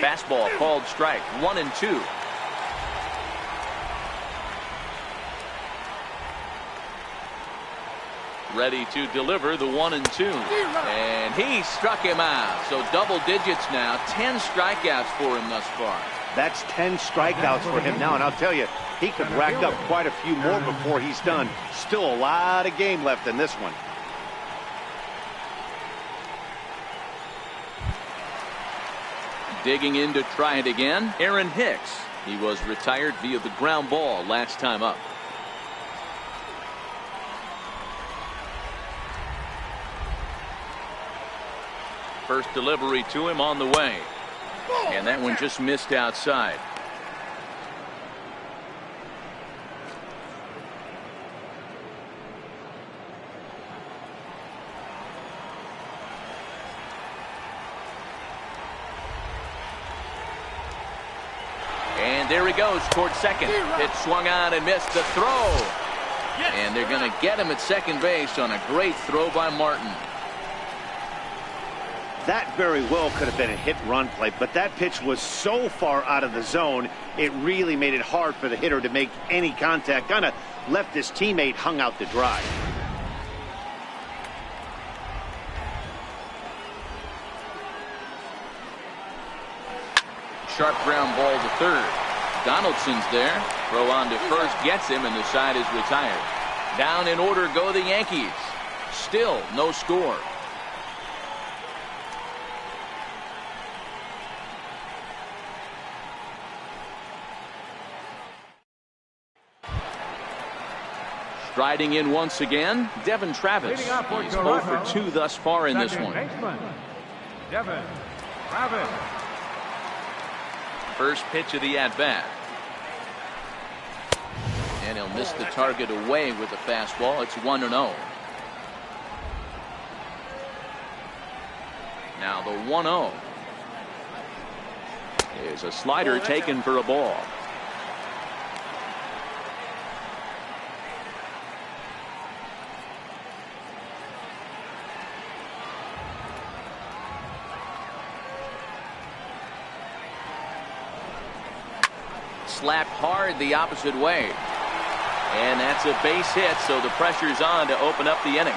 S1: Fastball called strike. 1-2. Ready to deliver the 1-2. And he struck him out. So double digits now. 10 strikeouts for him thus far.
S2: That's 10 strikeouts for him now. And I'll tell you, he could rack up quite a few more before he's done. Still a lot of game left in this one.
S1: Digging in to try it again, Aaron Hicks. He was retired via the ground ball last time up. First delivery to him on the way. And that one just missed outside. And there he goes towards second. It swung on and missed the throw. And they're going to get him at second base on a great throw by Martin.
S2: That very well could have been a hit-run play, but that pitch was so far out of the zone, it really made it hard for the hitter to make any contact. Kind of left his teammate hung out to dry.
S1: Sharp ground ball to third. Donaldson's there. Throw on to first, gets him, and the side is retired. Down in order go the Yankees. Still no score. Striding in once again, Devon Travis. He's 0 for 2 thus far in this one.
S3: Devon Travis.
S1: First pitch of the at-bat. And he'll miss the target away with the fastball. It's 1-0. Now the 1-0 is a slider taken for a ball. Slapped hard the opposite way. And that's a base hit, so the pressure's on to open up the inning.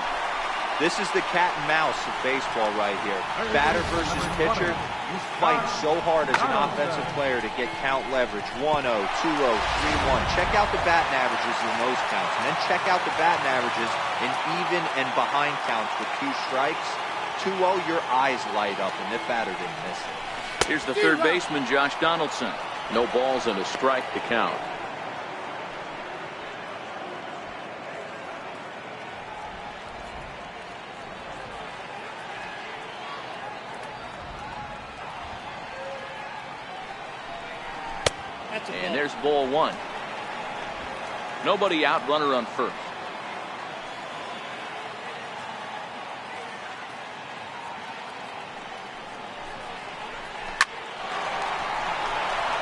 S4: This is the cat and mouse of baseball right here. Batter versus pitcher. You fight so hard as an offensive player to get count leverage. 1-0, 2-0, 3-1. Check out the batting averages in those counts. And then check out the batting averages in even and behind counts with 2 strikes. 2-0, your eyes light up, and the batter didn't miss it.
S1: Here's the third baseman, Josh Donaldson. No balls and a strike to count. And there's ball 1. Nobody out, runner on first.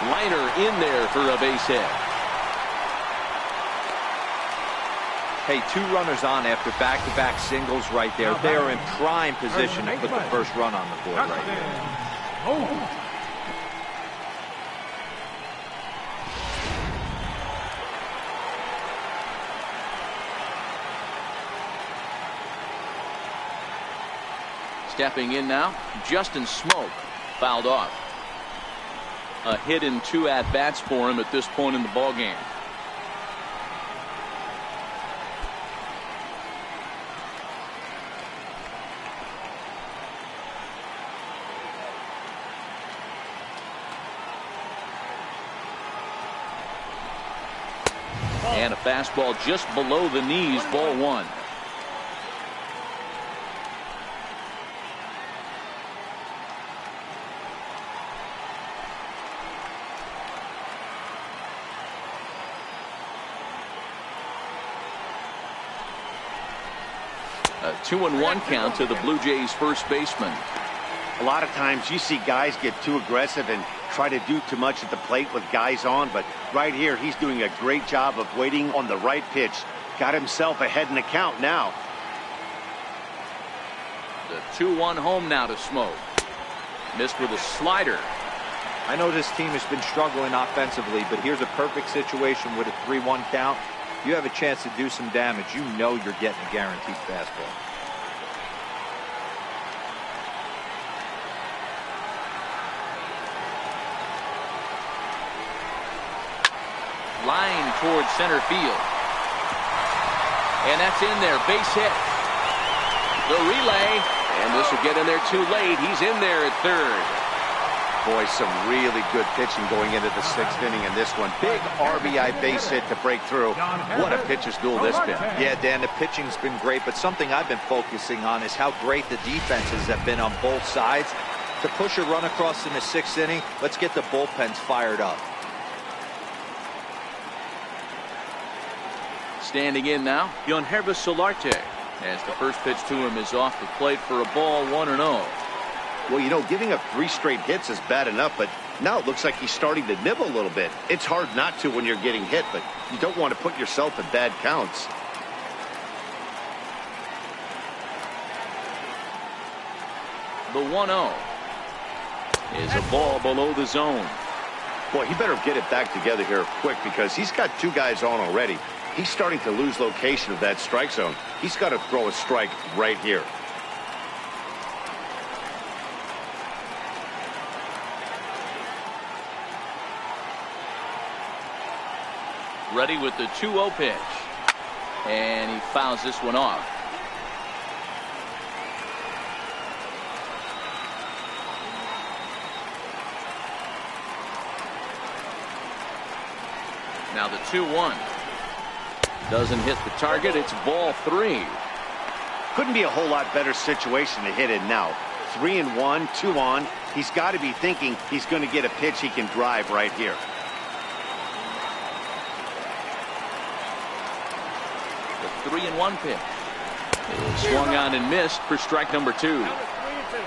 S1: Liner in there for a base hit.
S4: Hey, 2 runners on after back-to-back singles right there. They are in prime position to put the first run on the board right here.
S1: Stepping in now, Justin Smoke, fouled off. A hit in 2 at-bats for him at this point in the ballgame. And a fastball just below the knees, ball 1. A 2-1 count to the Blue Jays first baseman.
S2: A lot of times you see guys get too aggressive and try to do too much at the plate with guys on, but right here he's doing a great job of waiting on the right pitch. Got himself ahead in the count now.
S1: The 2-1 home now to Smoke. Missed with a slider.
S4: I know this team has been struggling offensively, but here's a perfect situation with a 3-1 count. You have a chance to do some damage. You know you're getting a guaranteed fastball.
S1: Line towards center field. And that's in there. Base hit. The relay. And this will get in there too late. He's in there at third.
S2: Boy, some really good pitching going into the 6th inning in this one. Big RBI base hit to break through. What a pitcher's duel this been.
S4: Yeah, Dan, the pitching's been great, but something I've been focusing on is how great the defenses have been on both sides. To push a run across in the 6th inning, let's get the bullpens fired up.
S1: Standing in now, Yangervis Solarte, as the first pitch to him is off the plate for a ball, 1-0.
S2: Well, you know, giving up 3 straight hits is bad enough, but now it looks like he's starting to nibble a little bit. It's hard not to when you're getting hit, but you don't want to put yourself in bad counts.
S1: The 1-0 is a ball below the zone.
S2: Boy, he better get it back together here quick because he's got 2 guys on already. He's starting to lose location of that strike zone. He's got to throw a strike right here.
S1: Ready with the 2-0 pitch. And he fouls this one off. Now the 2-1. Doesn't hit the target. It's ball 3.
S2: Couldn't be a whole lot better situation to hit in now. 3-1, 2 on. He's got to be thinking he's going to get a pitch he can drive right here.
S1: The 3-1 pitch. It was swung on and missed for strike number 2.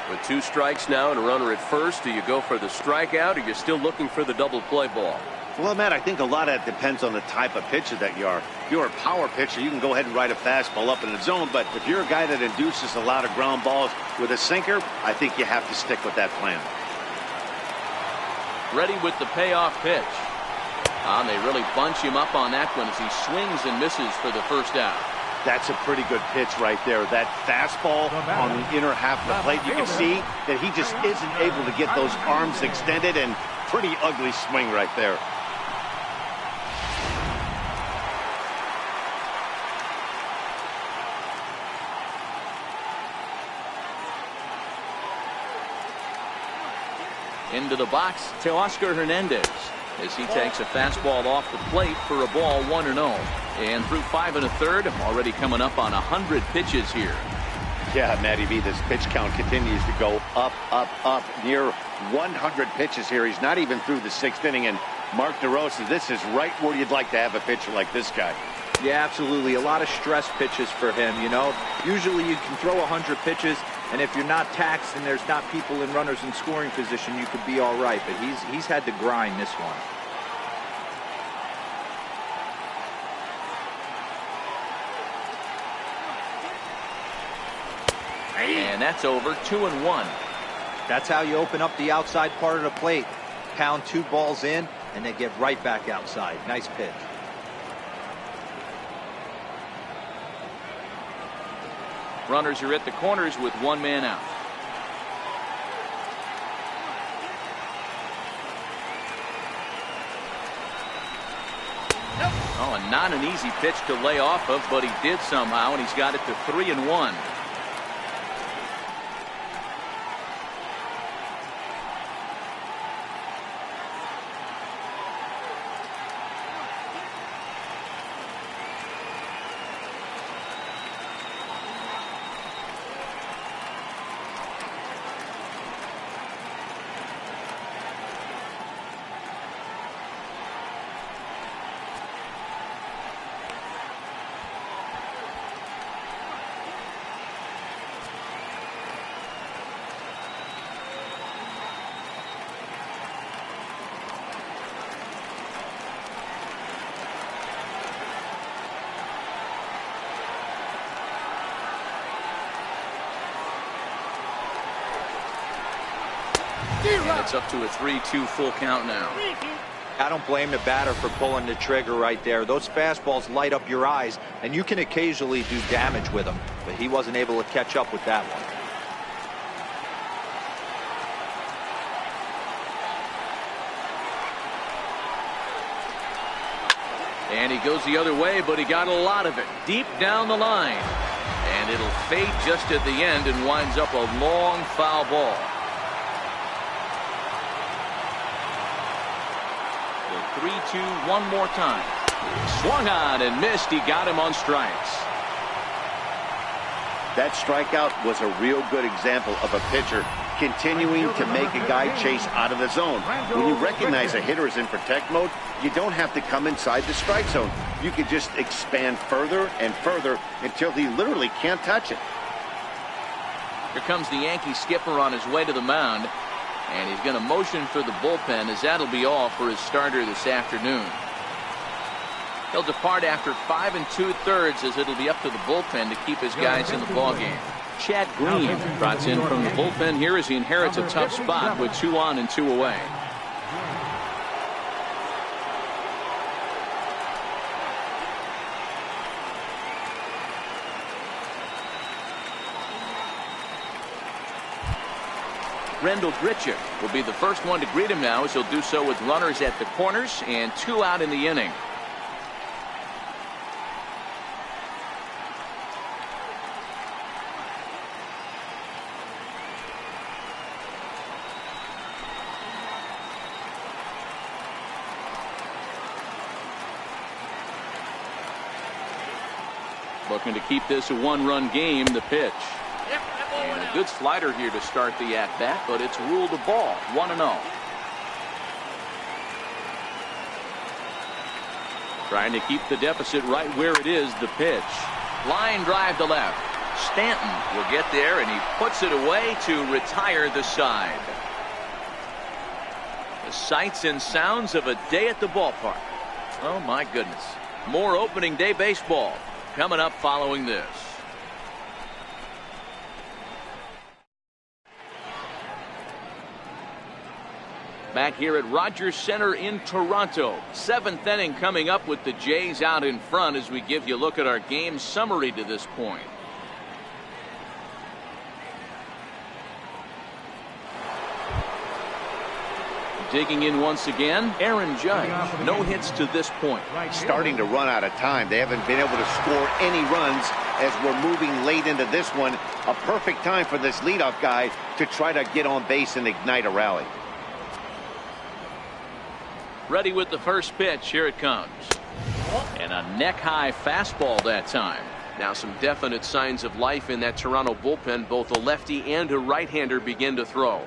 S5: With 2 strikes now and a runner at first, do you go for the strikeout or you're still looking for the double play ball?
S2: Well, Matt, I think a lot of that depends on the type of pitcher that you are. If you're a power pitcher, you can go ahead and ride a fastball up in the zone. But if you're a guy that induces a lot of ground balls with a sinker, I think you have to stick with that plan.
S1: Ready with the payoff pitch. And they really bunch him up on that one as he swings and misses for the first out.
S2: That's a pretty good pitch right there. That fastball on the inner half of the plate. You can see that he just isn't able to get those arms extended, and pretty ugly swing right there.
S1: Into the box, Teoscar Hernandez, as he takes a fastball off the plate for a ball 1-0. And through 5 1/3, already coming up on 100 pitches here.
S2: Yeah, Matty V, this pitch count continues to go up, up, up. Near 100 pitches here. He's not even through the 6th inning. And Mark DeRosa, this is right where you'd like to have a pitcher like this guy.
S4: Yeah, absolutely. A lot of stress pitches for him, you know. Usually you can throw 100 pitches, and if you're not taxed and there's not people in runners in scoring position, you could be all right. But he's had to grind this one.
S1: And that's over. 2-1.
S4: That's how you open up the outside part of the plate. Pound 2 balls in, and then get right back outside. Nice pitch.
S1: Runners are at the corners with 1 man out. Oh, and not an easy pitch to lay off of, but he did somehow, and he's got it to 3-1. And it's up to a 3-2 full count now.
S4: I don't blame the batter for pulling the trigger right there. Those fastballs light up your eyes, and you can occasionally do damage with them, but he wasn't able to catch up with that one.
S1: And he goes the other way, but he got a lot of it deep down the line. And it'll fade just at the end and winds up a long foul ball. The 3-2 one more time. Swung on and missed. He got him on strikes.
S2: That strikeout was a real good example of a pitcher continuing to make a guy chase out of the zone. When you recognize a hitter is in protect mode, you don't have to come inside the strike zone. You can just expand further and further until he literally can't touch it.
S1: Here comes the Yankee skipper on his way to the mound. And he's going to motion for the bullpen, as that'll be all for his starter this afternoon. He'll depart after 5 2/3, as it'll be up to the bullpen to keep his guys in the ballgame. Chad Green trots in from the bullpen here as he inherits a tough spot with 2 on and 2 away. Rendell Grichuk will be the first one to greet him now, as he'll do so with runners at the corners and 2 out in the inning. Looking to keep this a 1-run game. The pitch. And a good slider here to start the at-bat, but it's ruled a ball. 1-0. Trying to keep the deficit right where it is. The pitch. Line drive to left. Stanton will get there, and he puts it away to retire the side. The sights and sounds of a day at the ballpark. Oh, my goodness. More opening day baseball coming up following this. Back here at Rogers Center in Toronto. 7th inning coming up with the Jays out in front as we give you a look at our game summary to this point. Digging in once again, Aaron Judge. No hits to this point.
S2: Starting to run out of time. They haven't been able to score any runs as we're moving late into this one. A perfect time for this leadoff guy to try to get on base and ignite a rally.
S1: Ready with the first pitch. Here it comes. And a neck-high fastball that time.
S5: Now some definite signs of life in that Toronto bullpen. Both a lefty and a right-hander begin to throw.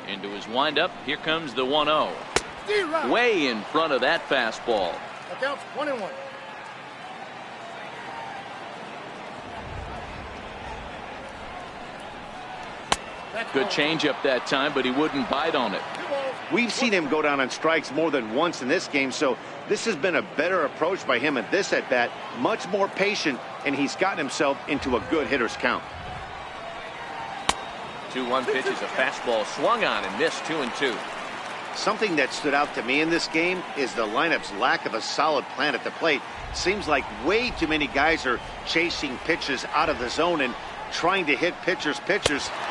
S1: Into his windup. Here comes the 1-0. Way in front of that fastball.
S6: Counts 1-1.
S1: Good changeup that time, but he wouldn't bite on it.
S2: We've seen him go down on strikes more than once in this game, so this has been a better approach by him at this at-bat. Much more patient, and he's gotten himself into a good hitter's count.
S1: 2-1 pitch is a fastball swung on and missed. 2-2.
S2: Something that stood out to me in this game is the lineup's lack of a solid plan at the plate. Seems like way too many guys are chasing pitches out of the zone and trying to hit pitchers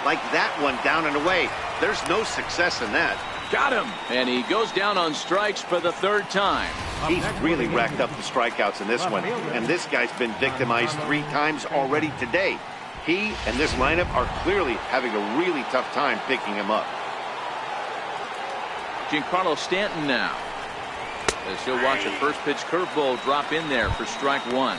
S2: like that one down and away. There's no success in that.
S1: Got him. And he goes down on strikes for the 3rd time.
S2: He's really racked up the strikeouts in this one, and this guy's been victimized 3 times already today. He and this lineup are clearly having a really tough time picking him up.
S1: Giancarlo Stanton now, as he'll watch a first pitch curveball drop in there for strike 1.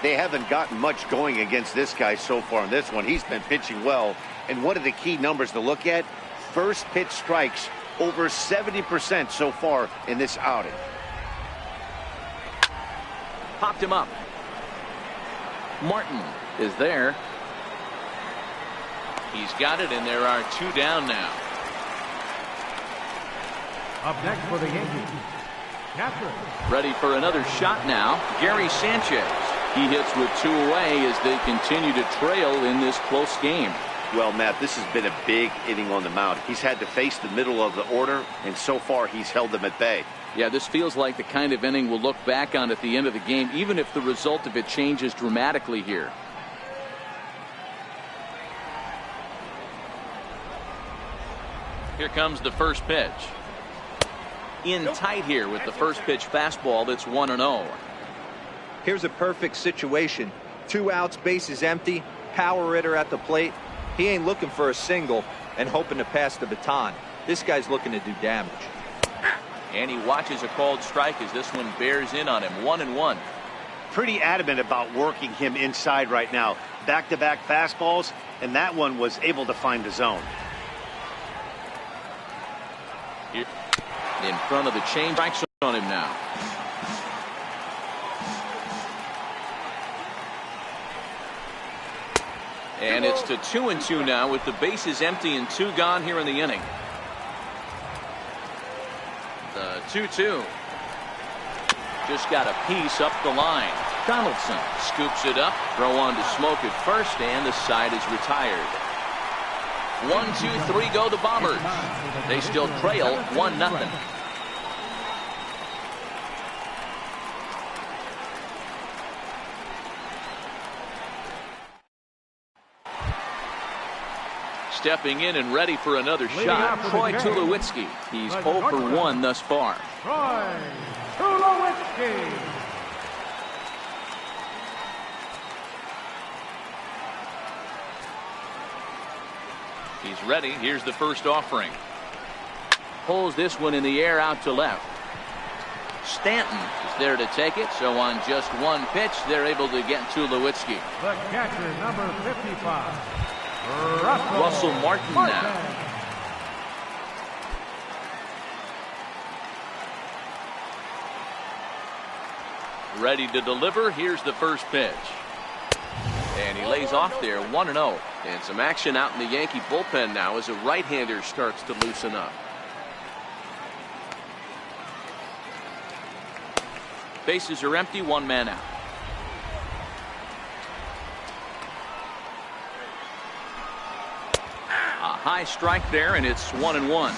S2: They haven't gotten much going against this guy so far in this one. He's been pitching well, and one of the key numbers to look at, first pitch strikes over 70% so far in this outing.
S1: Popped him up. Martin is there. He's got it, and there are 2 down now.
S3: Up next for the Yankees, Catherine.
S1: Ready for another shot now. Gary Sanchez. He hits with 2 away as they continue to trail in this close game.
S2: Well, Matt, this has been a big inning on the mound. He's had to face the middle of the order, and so far he's held them at bay.
S1: Yeah, this feels like the kind of inning we'll look back on at the end of the game, even if the result of it changes dramatically here. Here comes the first pitch. In tight here with the first pitch fastball. That's 1-0.
S4: Here's a perfect situation. 2 outs, bases empty, power hitter at the plate. He ain't looking for a single and hoping to pass the baton. This guy's looking to do damage.
S1: And he watches a called strike as this one bears in on him. 1-1.
S2: Pretty adamant about working him inside right now. Back-to-back fastballs, and that one was able to find the zone.
S1: Here in front of the chain, strikes on him now. And it's to 2-2 now with the bases empty and 2 gone here in the inning. The 2-2. Just got a piece up the line. Donaldson scoops it up. Throw on to Smoke at first, and the side is retired. 1-2-3 go the Bombers. They still trail 1-0. Stepping in and ready for another shot, Troy Tulowitzki. He's 0 for 1 thus far.
S3: Troy Tulowitzki.
S1: He's ready. Here's the first offering. Pulls this one in the air out to left. Stanton is there to take it. So on just one pitch, they're able to get Tulowitzki.
S3: The catcher, number 55.
S1: Russell Martin now. Ready to deliver. Here's the first pitch. And he lays off there 1-0.
S5: And some action out in the Yankee bullpen now as a right-hander starts to loosen up.
S1: Bases are empty, 1 man out. A high strike there, and it's 1-1.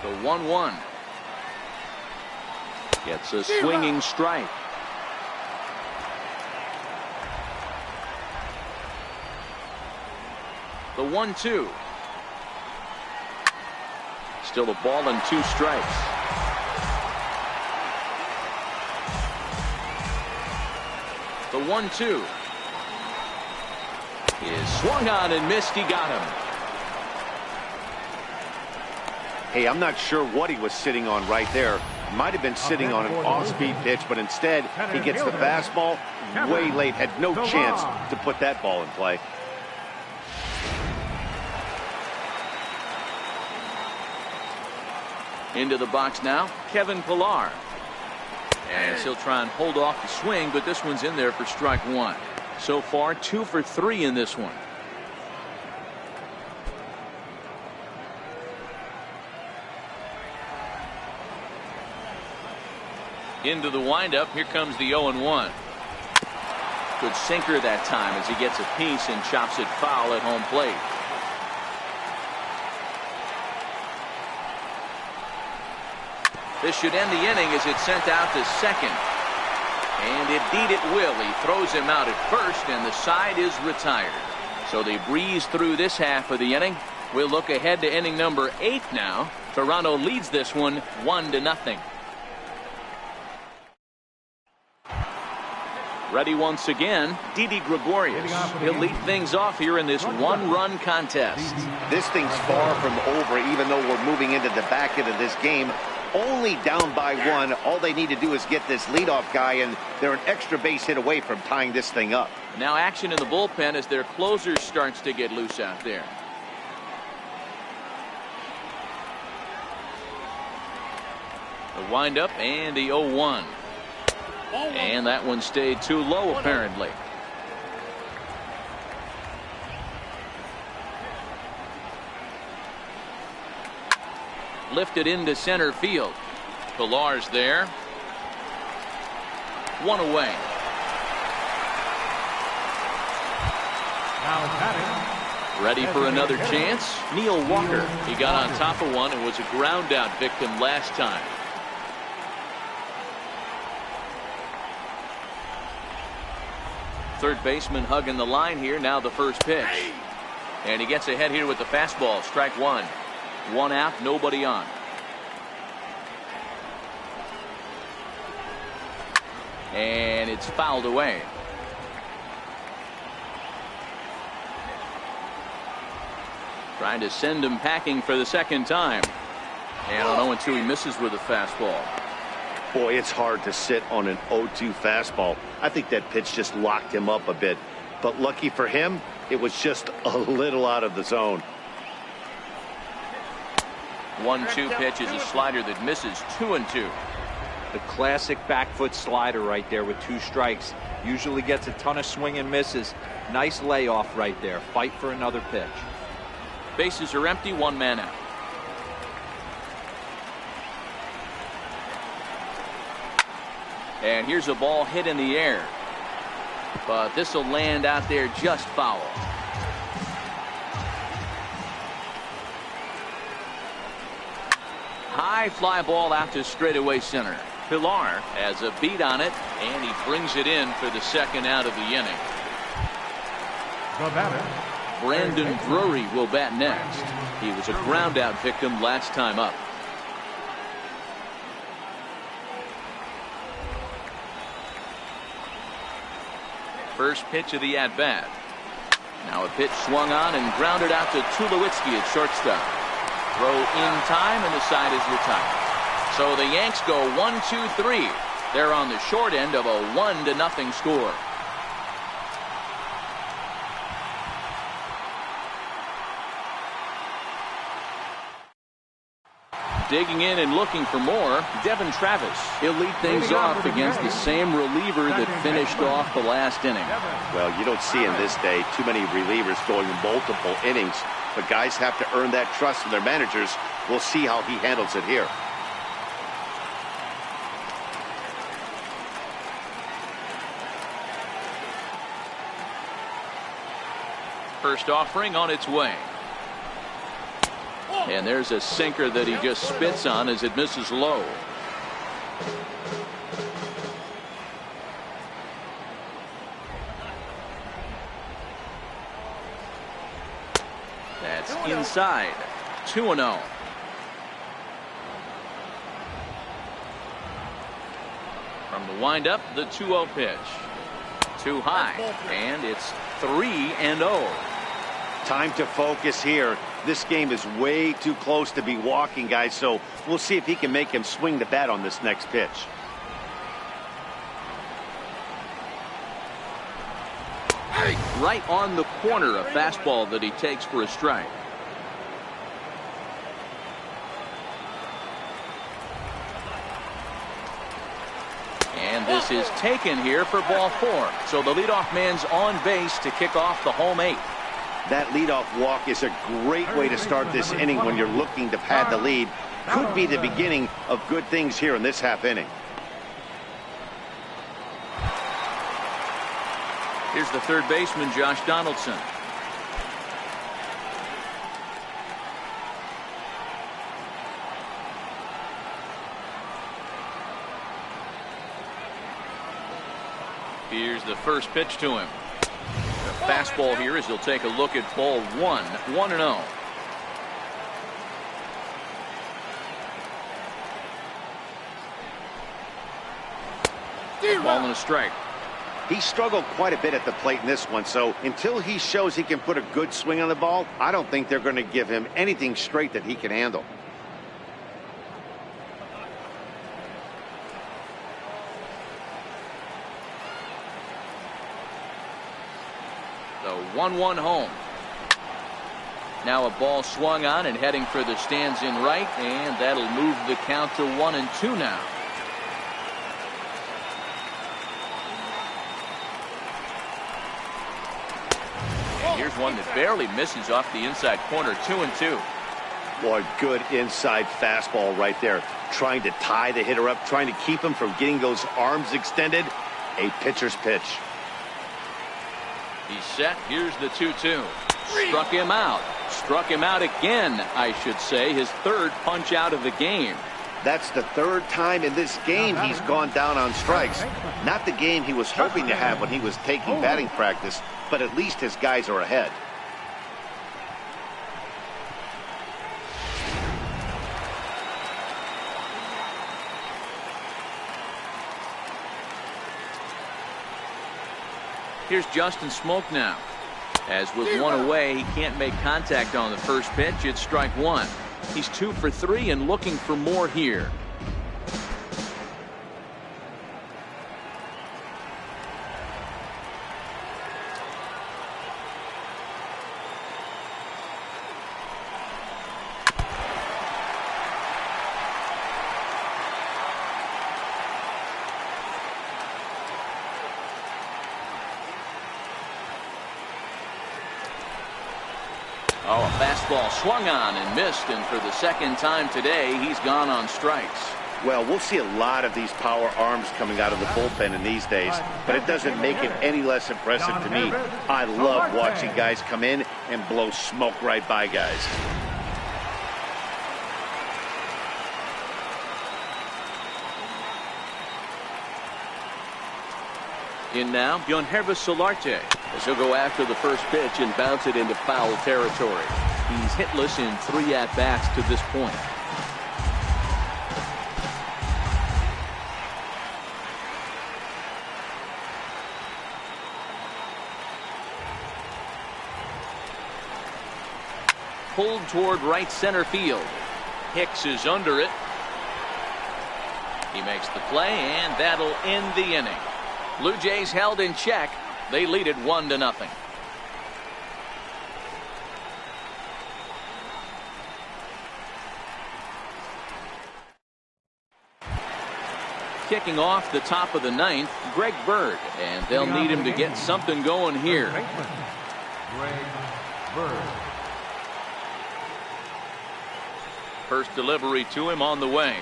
S1: The 1-1 gets a swinging strike. The 1-2. Still a ball and 2 strikes. The 1-2 is swung on and missed. He got him.
S2: Hey, I'm not sure what he was sitting on right there. Might have been sitting on an off-speed pitch, but instead he gets the fastball way late. Had no chance to put that ball in play.
S1: Into the box now, Kevin Pillar. And he'll try and hold off the swing, but this one's in there for strike 1. So far, 2 for 3 in this one. Into the windup. Here comes the 0-1. Good sinker that time as he gets a piece and chops it foul at home plate. This should end the inning as it's sent out to second. And indeed it will. He throws him out at first, and the side is retired. So they breeze through this half of the inning. We'll look ahead to inning number 8 now. Toronto leads this one 1-0. Ready once again, Didi Gregorius. He'll lead things off here in this 1-run contest.
S2: This thing's far from over, even though we're moving into the back end of this game. Only down by 1. All they need to do is get this leadoff guy, and they're an extra base hit away from tying this thing up.
S1: Now action in the bullpen as their closer starts to get loose out there. The windup and the 0-1. And that one stayed too low apparently. Lifted into center field. Pillar's there. 1 away.
S3: Now batting.
S1: Ready for another chance. Neil Walker. He got on top of one and was a ground out victim last time. Third baseman hugging the line here. Now the first pitch. And he gets ahead here with the fastball. Strike 1. 1 out, nobody on. And it's fouled away. Trying to send him packing for the second time. And on 0-2 he misses with a fastball.
S2: Boy, it's hard to sit on an 0-2 fastball. I think that pitch just locked him up a bit. But lucky for him, it was just a little out of the zone.
S1: 1-2 pitch is a slider that misses. 2-2.
S4: The classic back foot slider right there with 2 strikes. Usually gets a ton of swing and misses. Nice layoff right there. Fight for another pitch.
S1: Bases are empty, 1 man out. And here's a ball hit in the air. But this will land out there just foul. High fly ball out to straightaway center. Pilar has a beat on it, and he brings it in for the 2nd out of the inning.
S3: The batter,
S1: Brandon Drury will bat next. He was a ground out victim last time up. First pitch of the at bat. Now a pitch swung on and grounded out to Tulowitzki at shortstop. Throw in time, and the side is retired. So the Yanks go 1-2-3. They're on the short end of a 1-0 score. Digging in and looking for more, Devin Travis. He'll lead things off against the same reliever that finished off the last inning.
S2: Well, you don't see in this day too many relievers going multiple innings, but guys have to earn that trust from their managers. We'll see how he handles it here.
S1: First offering on its way. And there's a sinker that he just spits on as it misses low. That's inside. 2-0. From the windup, the 2-0 pitch. Too high, and it's 3-0.
S2: Time to focus here. This game is way too close to be walking, guys, so we'll see if he can make him swing the bat on this next pitch.
S1: Right on the corner, a fastball that he takes for a strike. And this is taken here for ball 4. So the leadoff man's on base to kick off the home 8.
S2: That leadoff walk is a great way to start this inning when you're looking to pad the lead. Could be the beginning of good things here in this half inning.
S1: Here's the third baseman, Josh Donaldson. Here's the first pitch to him. The fastball here as he'll take a look at ball 1. 1-0. Ball and a strike.
S2: He struggled quite a bit at the plate in this one, so until he shows he can put a good swing on the ball, I don't think they're going to give him anything straight that he can handle.
S1: The 1-1 home. Now a ball swung on and heading for the stands in right, and that'll move the count to 1-2 now. And here's one that barely misses off the inside corner. 2-2.
S2: Boy, good inside fastball right there. Trying to tie the hitter up, trying to keep him from getting those arms extended. A pitcher's pitch.
S1: He's set. Here's the 2-2. Struck him out. Struck him out again, I should say. His third punch out of the game.
S2: That's the third time in this game he's gone down on strikes. Not the game he was hoping to have when he was taking batting practice, but at least his guys are ahead.
S1: Here's Justin Smoak now. As with one away, he can't make contact on the first pitch. It's strike 1. He's 2 for 3 and looking for more here. Oh, a fastball swung on and missed, and for the second time today, he's gone on strikes.
S2: Well, we'll see a lot of these power arms coming out of the bullpen in these days, but it doesn't make it any less impressive to me. I love watching guys come in and blow smoke right by guys.
S1: In now, Yangervis Solarte, as he'll go after the first pitch and bounce it into foul territory. He's hitless in 3 at-bats to this point. Pulled toward right center field. Hicks is under it. He makes the play, and that'll end the inning. Blue Jays held in check. They lead it 1-0. Kicking off the top of the 9th, Greg Bird, and they'll need him to get something going here.
S3: Greg Bird.
S1: First delivery to him on the way.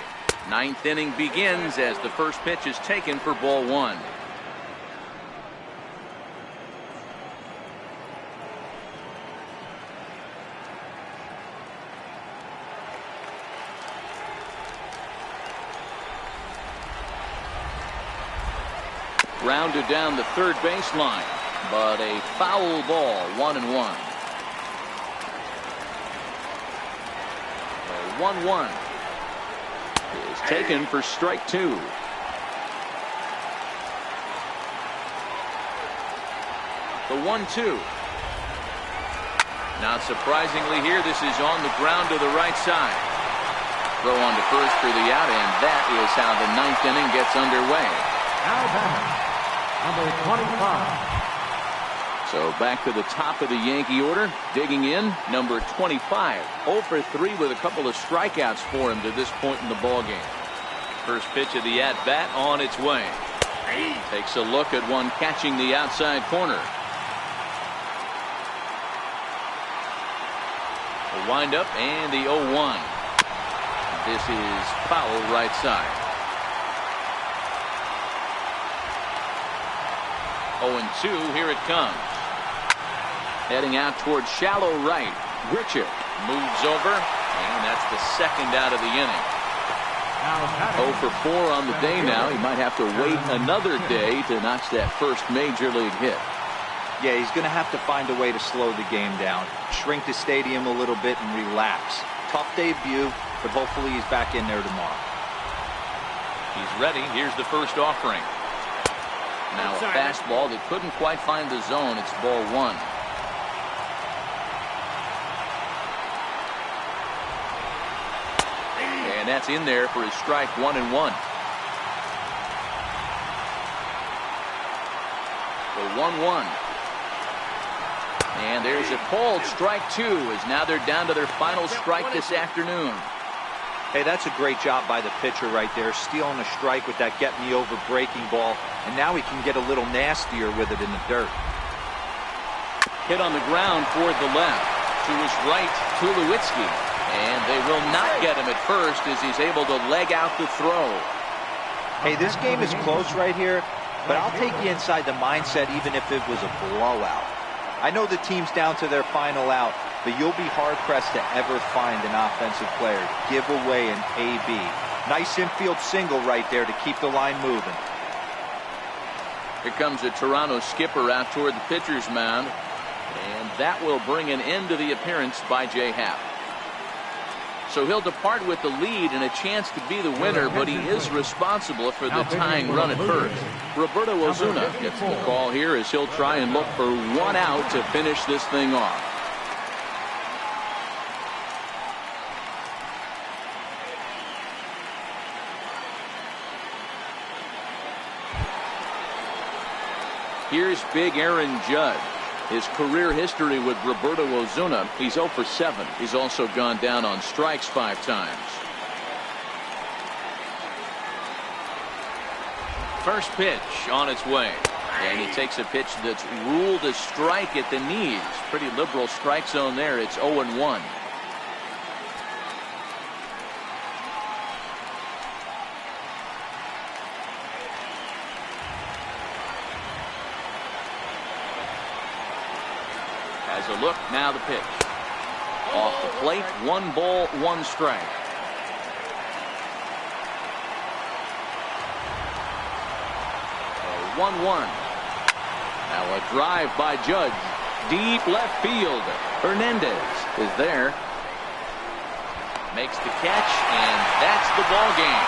S1: 9th inning begins as the first pitch is taken for ball 1. Rounded down the third baseline, but a foul ball, 1-1. 1-1 is taken for strike 2. The 1-2. Not surprisingly here, this is on the ground to the right side. Throw on to first for the out, and that is how the 9th inning gets underway.
S3: Now batting, number 25.
S1: So back to the top of the Yankee order, digging in, number 25. 0 for 3 with a couple of strikeouts for him to this point in the ballgame. First pitch of the at-bat on its way. Takes a look at one catching the outside corner. The windup and the 0-1. This is foul right side. 0-2, here it comes. Heading out towards shallow right. Richard moves over, and that's the second out of the inning. 0 for 4 on the day now. He might have to wait another day to notch that first major league hit.
S4: Yeah, he's going to have to find a way to slow the game down, shrink the stadium a little bit, and relax. Tough debut, but hopefully he's back in there tomorrow.
S1: He's ready. Here's the first offering. Now a fastball that couldn't quite find the zone. It's ball 1. And that's in there for his strike 1-1. The 1-1. And there's a called strike 2 as now they're down to their final strike this afternoon.
S4: Hey, that's a great job by the pitcher right there, stealing a strike with that get-me-over breaking ball, and now he can get a little nastier with it in the dirt.
S1: Hit on the ground toward the left. To his right, Tulowitzki. And they will not get him at first as he's able to leg out the throw.
S4: Hey, this game is close right here, but I'll take you inside the mindset even if it was a blowout. I know the team's down to their final out, but you'll be hard-pressed to ever find an offensive player give away an AB. Nice infield single right there to keep the line moving.
S1: Here comes a Toronto skipper out toward the pitcher's mound, and that will bring an end to the appearance by Jay Happ. So he'll depart with the lead and a chance to be the winner, but he is responsible for the tying run at first. Roberto Osuna gets the call here as he'll try and look for 1 out to finish this thing off. Here's big Aaron Judge. His career history with Roberto Osuna, he's 0 for 7. He's also gone down on strikes 5 times. First pitch on its way. And he takes a pitch that's ruled a strike at the knees. Pretty liberal strike zone there. It's 0-1. Has a look, now the pitch. Off the plate, 1 ball, 1 strike. 1-1. Now a drive by Judge. Deep left field. Hernandez is there. Makes the catch, and that's the ball game.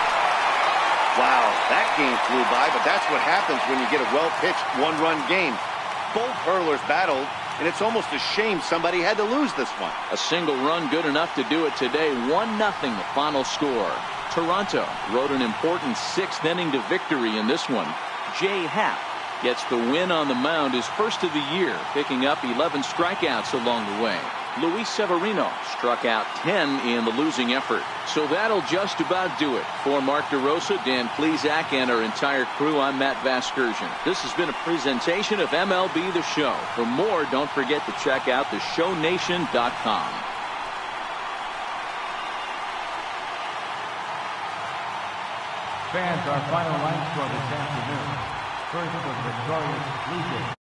S2: Wow, that game flew by, but that's what happens when you get a well-pitched one-run game. Both hurlers battled, and it's almost a shame somebody had to lose this one.
S1: A single run good enough to do it today. 1-0 the final score. Toronto rode an important 6th inning to victory in this one. Jay Happ gets the win on the mound, his first of the year, picking up 11 strikeouts along the way. Luis Severino struck out 10 in the losing effort. So that'll just about do it. For Mark DeRosa, Dan Plesac, and our entire crew, I'm Matt Vasgersian. This has been a presentation of MLB The Show. For more, don't forget to check out theshownation.com.
S3: Fans, our final line score this afternoon. First, the victorious Blue Jays.